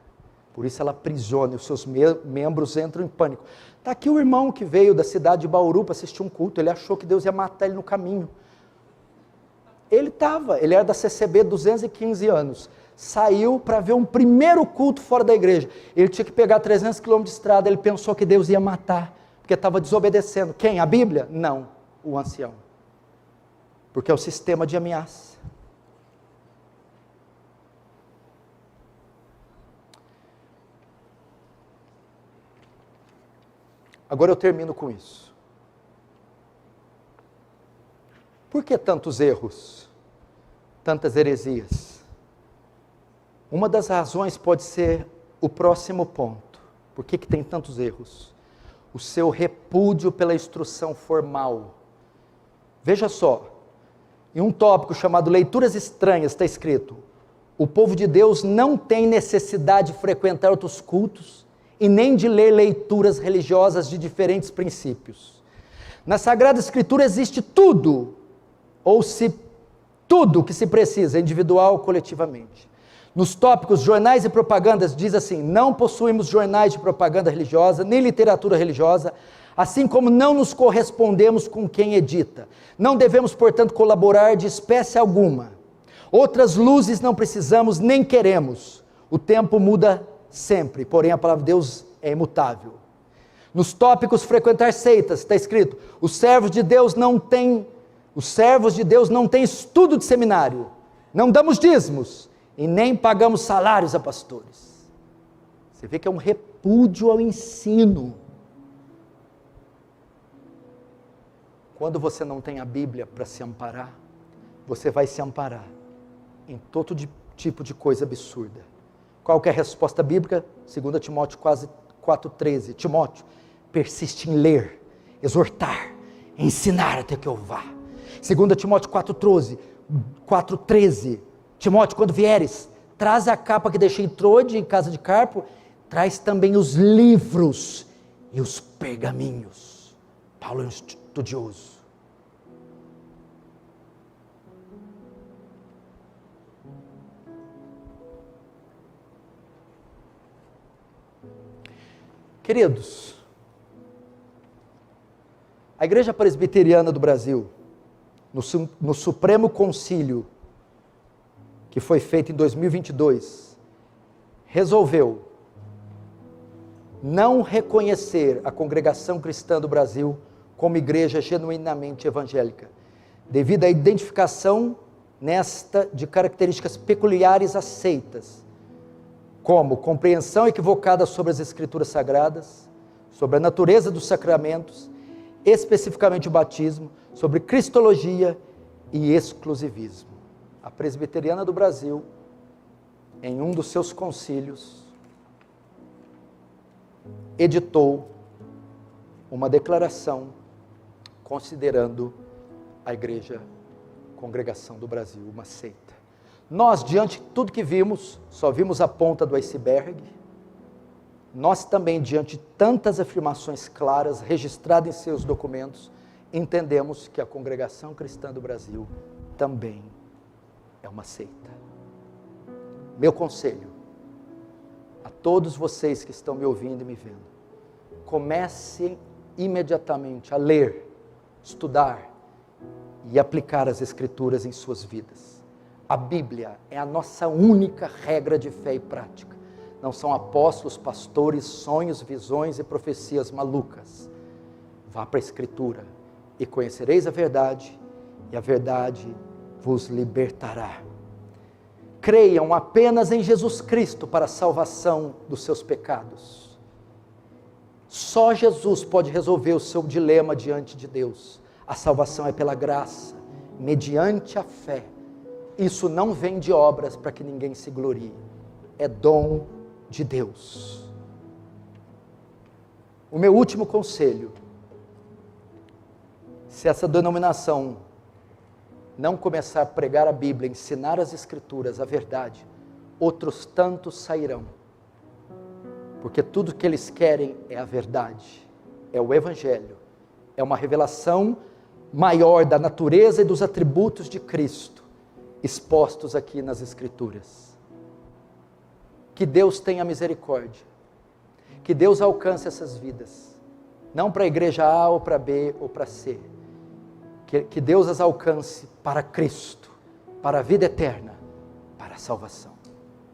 Por isso ela aprisiona, os seus membros entram em pânico. Está aqui o irmão que veio da cidade de Bauru para assistir um culto, ele achou que Deus ia matar ele no caminho. Ele era da CCB 215 anos, saiu para ver um primeiro culto fora da igreja. Ele tinha que pegar 300 quilômetros de estrada, ele pensou que Deus ia matar, porque estava desobedecendo. Quem? A Bíblia? Não, o ancião. Porque é o sistema de ameaça. Agora eu termino com isso. Por que tantos erros? Tantas heresias? Uma das razões pode ser o próximo ponto. Por que tem tantos erros? O seu repúdio pela instrução formal. Veja só, em um tópico chamado Leituras Estranhas está escrito: o povo de Deus não tem necessidade de frequentar outros cultos, e nem de ler leituras religiosas de diferentes princípios. Na Sagrada Escritura existe tudo, tudo que se precisa, individual ou coletivamente. Nos tópicos jornais e propagandas diz assim: não possuímos jornais de propaganda religiosa, nem literatura religiosa, assim como não nos correspondemos com quem edita. Não devemos, portanto, colaborar de espécie alguma. Outras luzes não precisamos nem queremos. O tempo muda sempre, porém a palavra de Deus é imutável. Nos tópicos frequentar seitas, está escrito: os servos de Deus não têm estudo de seminário, não damos dízimos, e nem pagamos salários a pastores. Você vê que é um repúdio ao ensino. Quando você não tem a Bíblia para se amparar, você vai se amparar em todo tipo de coisa absurda. Qual que é a resposta bíblica? 2 Timóteo 4,13. Timóteo, persiste em ler, exortar, ensinar até que eu vá. 2 Timóteo 4,13. Timóteo, quando vieres, traz a capa que deixei em Trode, em casa de Carpo, traz também os livros e os pergaminhos. Paulo é um estudioso. Queridos, a Igreja Presbiteriana do Brasil, no Supremo Concílio, que foi feito em 2022, resolveu não reconhecer a Congregação Cristã do Brasil como igreja genuinamente evangélica, devido à identificação nesta de características peculiares aceitas, como compreensão equivocada sobre as Escrituras Sagradas, sobre a natureza dos sacramentos, especificamente o batismo, sobre cristologia e exclusivismo. A Presbiteriana do Brasil, em um dos seus concílios, editou uma declaração considerando a Igreja Congregação do Brasil uma seita. Nós, diante de tudo que vimos, só vimos a ponta do iceberg. Nós também, diante de tantas afirmações claras, registradas em seus documentos, entendemos que a Congregação Cristã do Brasil também é uma seita. Meu conselho a todos vocês que estão me ouvindo e me vendo: comecem imediatamente a ler, estudar e aplicar as Escrituras em suas vidas. A Bíblia é a nossa única regra de fé e prática. Não são apóstolos, pastores, sonhos, visões e profecias malucas. Vá para a Escritura e conhecereis a verdade, e a verdade vos libertará. Creiam apenas em Jesus Cristo para a salvação dos seus pecados. Só Jesus pode resolver o seu dilema diante de Deus. A salvação é pela graça, mediante a fé. Isso não vem de obras para que ninguém se glorie. É dom de Deus. O meu último conselho: se essa denominação não começar a pregar a Bíblia, ensinar as Escrituras, a verdade, outros tantos sairão. Porque tudo que eles querem é a verdade, é o Evangelho, é uma revelação maior da natureza e dos atributos de Cristo, expostos aqui nas Escrituras. Que Deus tenha misericórdia, que Deus alcance essas vidas, não para a igreja A ou para B ou para C, que Deus as alcance para Cristo, para a vida eterna, para a salvação.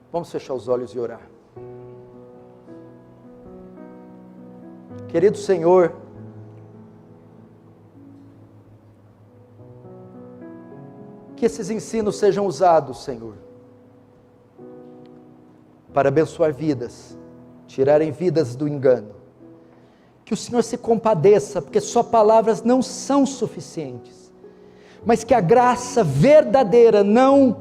Vamos fechar os olhos e orar. Querido Senhor, que esses ensinos sejam usados, Senhor, para abençoar vidas, tirarem vidas do engano. Que o Senhor se compadeça, porque só palavras não são suficientes, mas que a graça verdadeira, não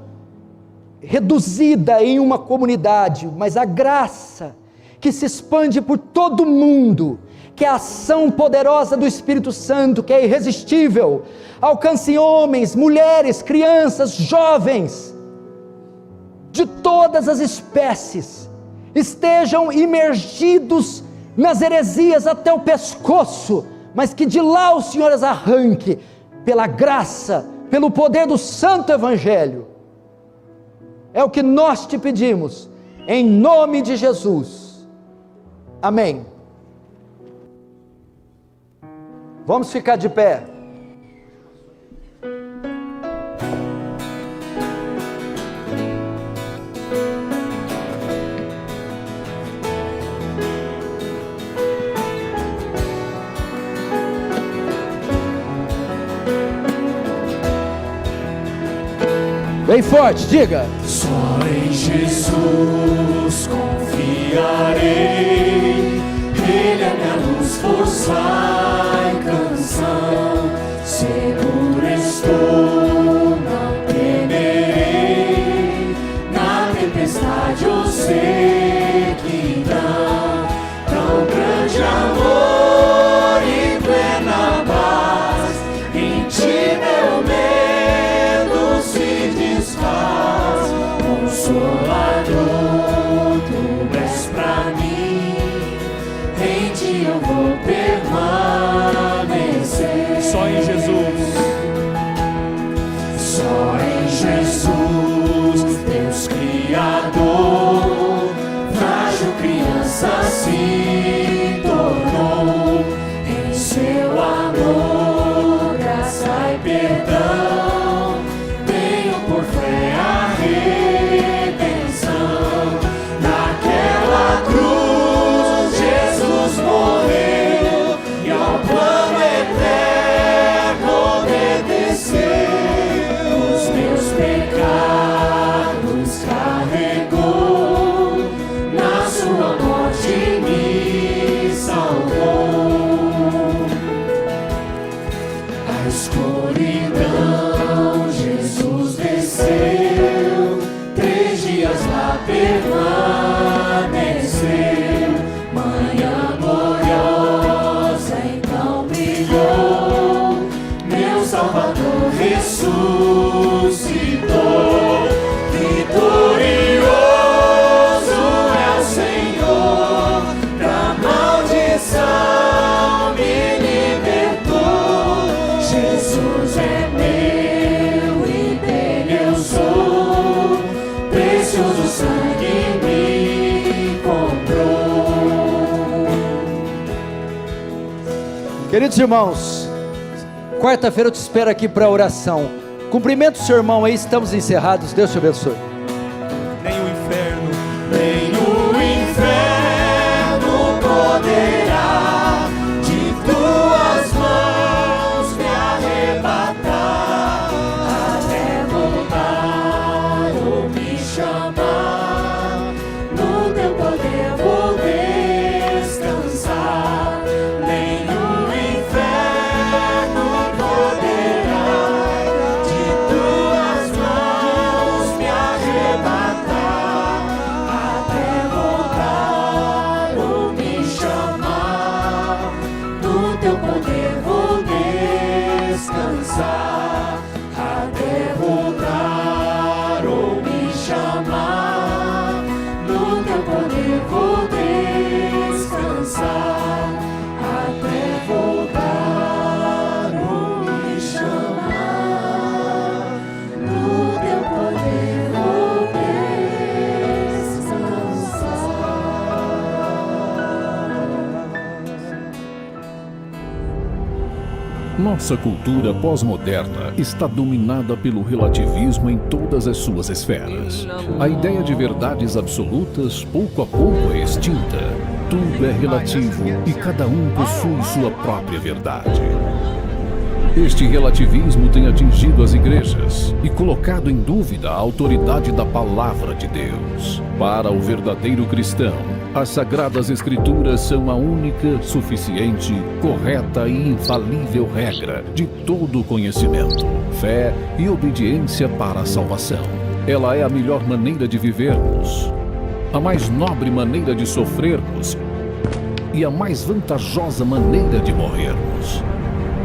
reduzida em uma comunidade, mas a graça que se expande por todo o mundo, que é a ação poderosa do Espírito Santo, que é irresistível, alcance homens, mulheres, crianças, jovens, de todas as espécies, estejam imergidos nas heresias até o pescoço, mas que de lá o Senhor as arranque, pela graça, pelo poder do Santo Evangelho. É o que nós te pedimos, em nome de Jesus. Amém. Vamos ficar de pé. Bem forte, diga. Só em Jesus confiarei, Ele é minha luz, força e canção. Seguro estou, não temerei, na tempestade eu sei que não. Tão grande amor e plena paz, em ti meu medo se desfaz. Consolador, tu és pra mim Na escuridão, Jesus desceu, 3 dias lá permaneceu. Manhã gloriosa então brilhou, meu Salvador ressuscitou. Vitorioso é o Senhor, da maldição me libertou. Jesus é meu e dele eu sou, precioso sangue me comprou. Queridos irmãos, quarta-feira eu te espero aqui para oração. Cumprimento o seu irmão aí, estamos encerrados. Deus te abençoe. Nem o inferno poderá de tuas mãos me arrebatar, até voltar ou me chamar. No teu poder vou descansar. Nem o inferno poderá de tuas mãos me arrebatar, até voltar ou me chamar. No teu poder vou descansar, até voltar ou me chamar. No teu poder vou descansar, até voltar ou me chamar. No teu poder vou descansar. Nossa cultura pós-moderna está dominada pelo relativismo em todas as suas esferas. A ideia de verdades absolutas pouco a pouco é extinta. Tudo é relativo e cada um possui sua própria verdade. Este relativismo tem atingido as igrejas e colocado em dúvida a autoridade da palavra de Deus. Para o verdadeiro cristão, as Sagradas Escrituras são a única, suficiente, correta e infalível regra de todo o conhecimento, fé e obediência para a salvação. Ela é a melhor maneira de vivermos, a mais nobre maneira de sofrermos e a mais vantajosa maneira de morrermos.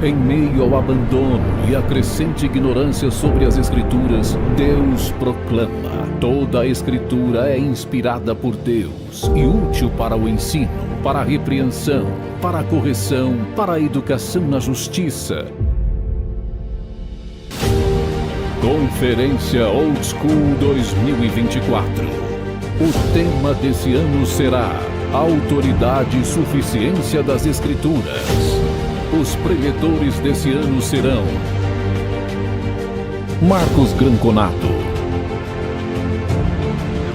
Em meio ao abandono e à crescente ignorância sobre as Escrituras, Deus proclama: toda a Escritura é inspirada por Deus e útil para o ensino, para a repreensão, para a correção, para a educação na justiça. Conferência Old School 2024. O tema desse ano será Autoridade e Suficiência das Escrituras. Os preletores desse ano serão Marcos Granconato.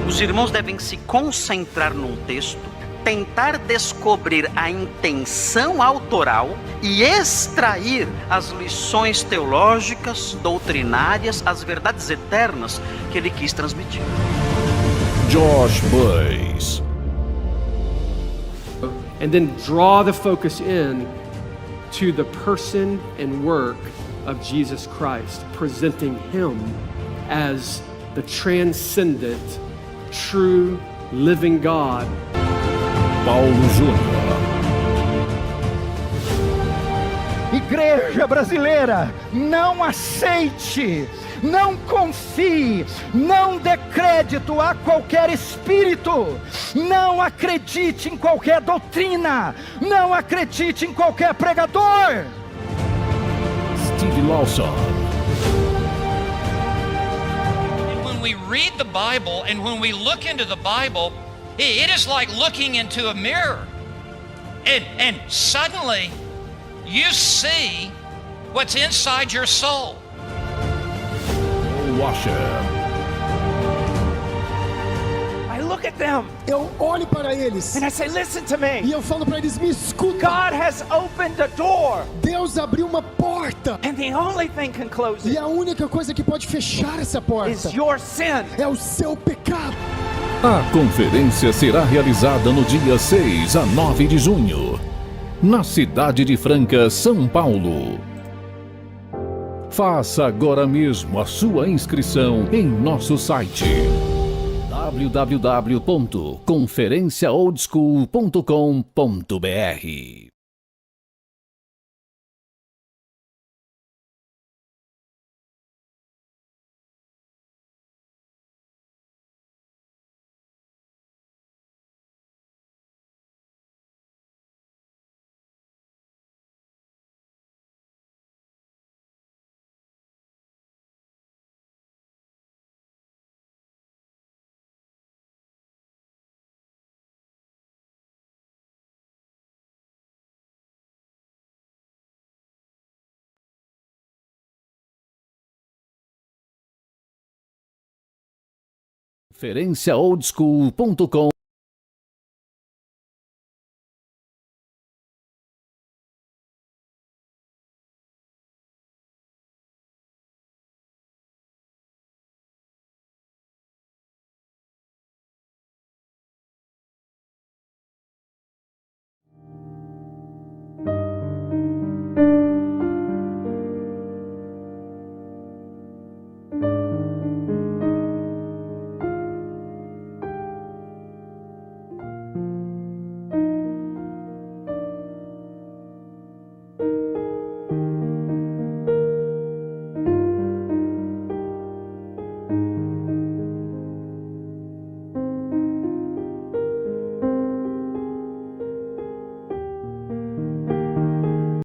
Os irmãos devem se concentrar num texto, tentar descobrir a intenção autoral e extrair as lições teológicas, doutrinárias, as verdades eternas que ele quis transmitir. Josh Boyce. And then draw the focus in to the person and work of Jesus Christ, presenting him as the transcendent, true, living God. Paulo Júnior. Igreja brasileira, não aceite, não confie, não dê crédito a qualquer espírito, não acredite em qualquer doutrina, não acredite em qualquer pregador. Steve Lawson. When we read the Bible and when we look into the Bible, it is like looking into a mirror. And suddenly you see what's inside your soul. Washer. I look at them Eu olho para eles and I say, listen to me. e eu falo para eles: me escuta. God has opened a door Deus abriu uma porta and the only thing can close e it a única coisa que pode fechar essa porta is your sin. é o seu pecado. A conferência será realizada no dia 6 a 9 de junho, na cidade de Franca, São Paulo. Faça agora mesmo a sua inscrição em nosso site www.conferenciaoldschool.com.br. Conferenciaoldschool.com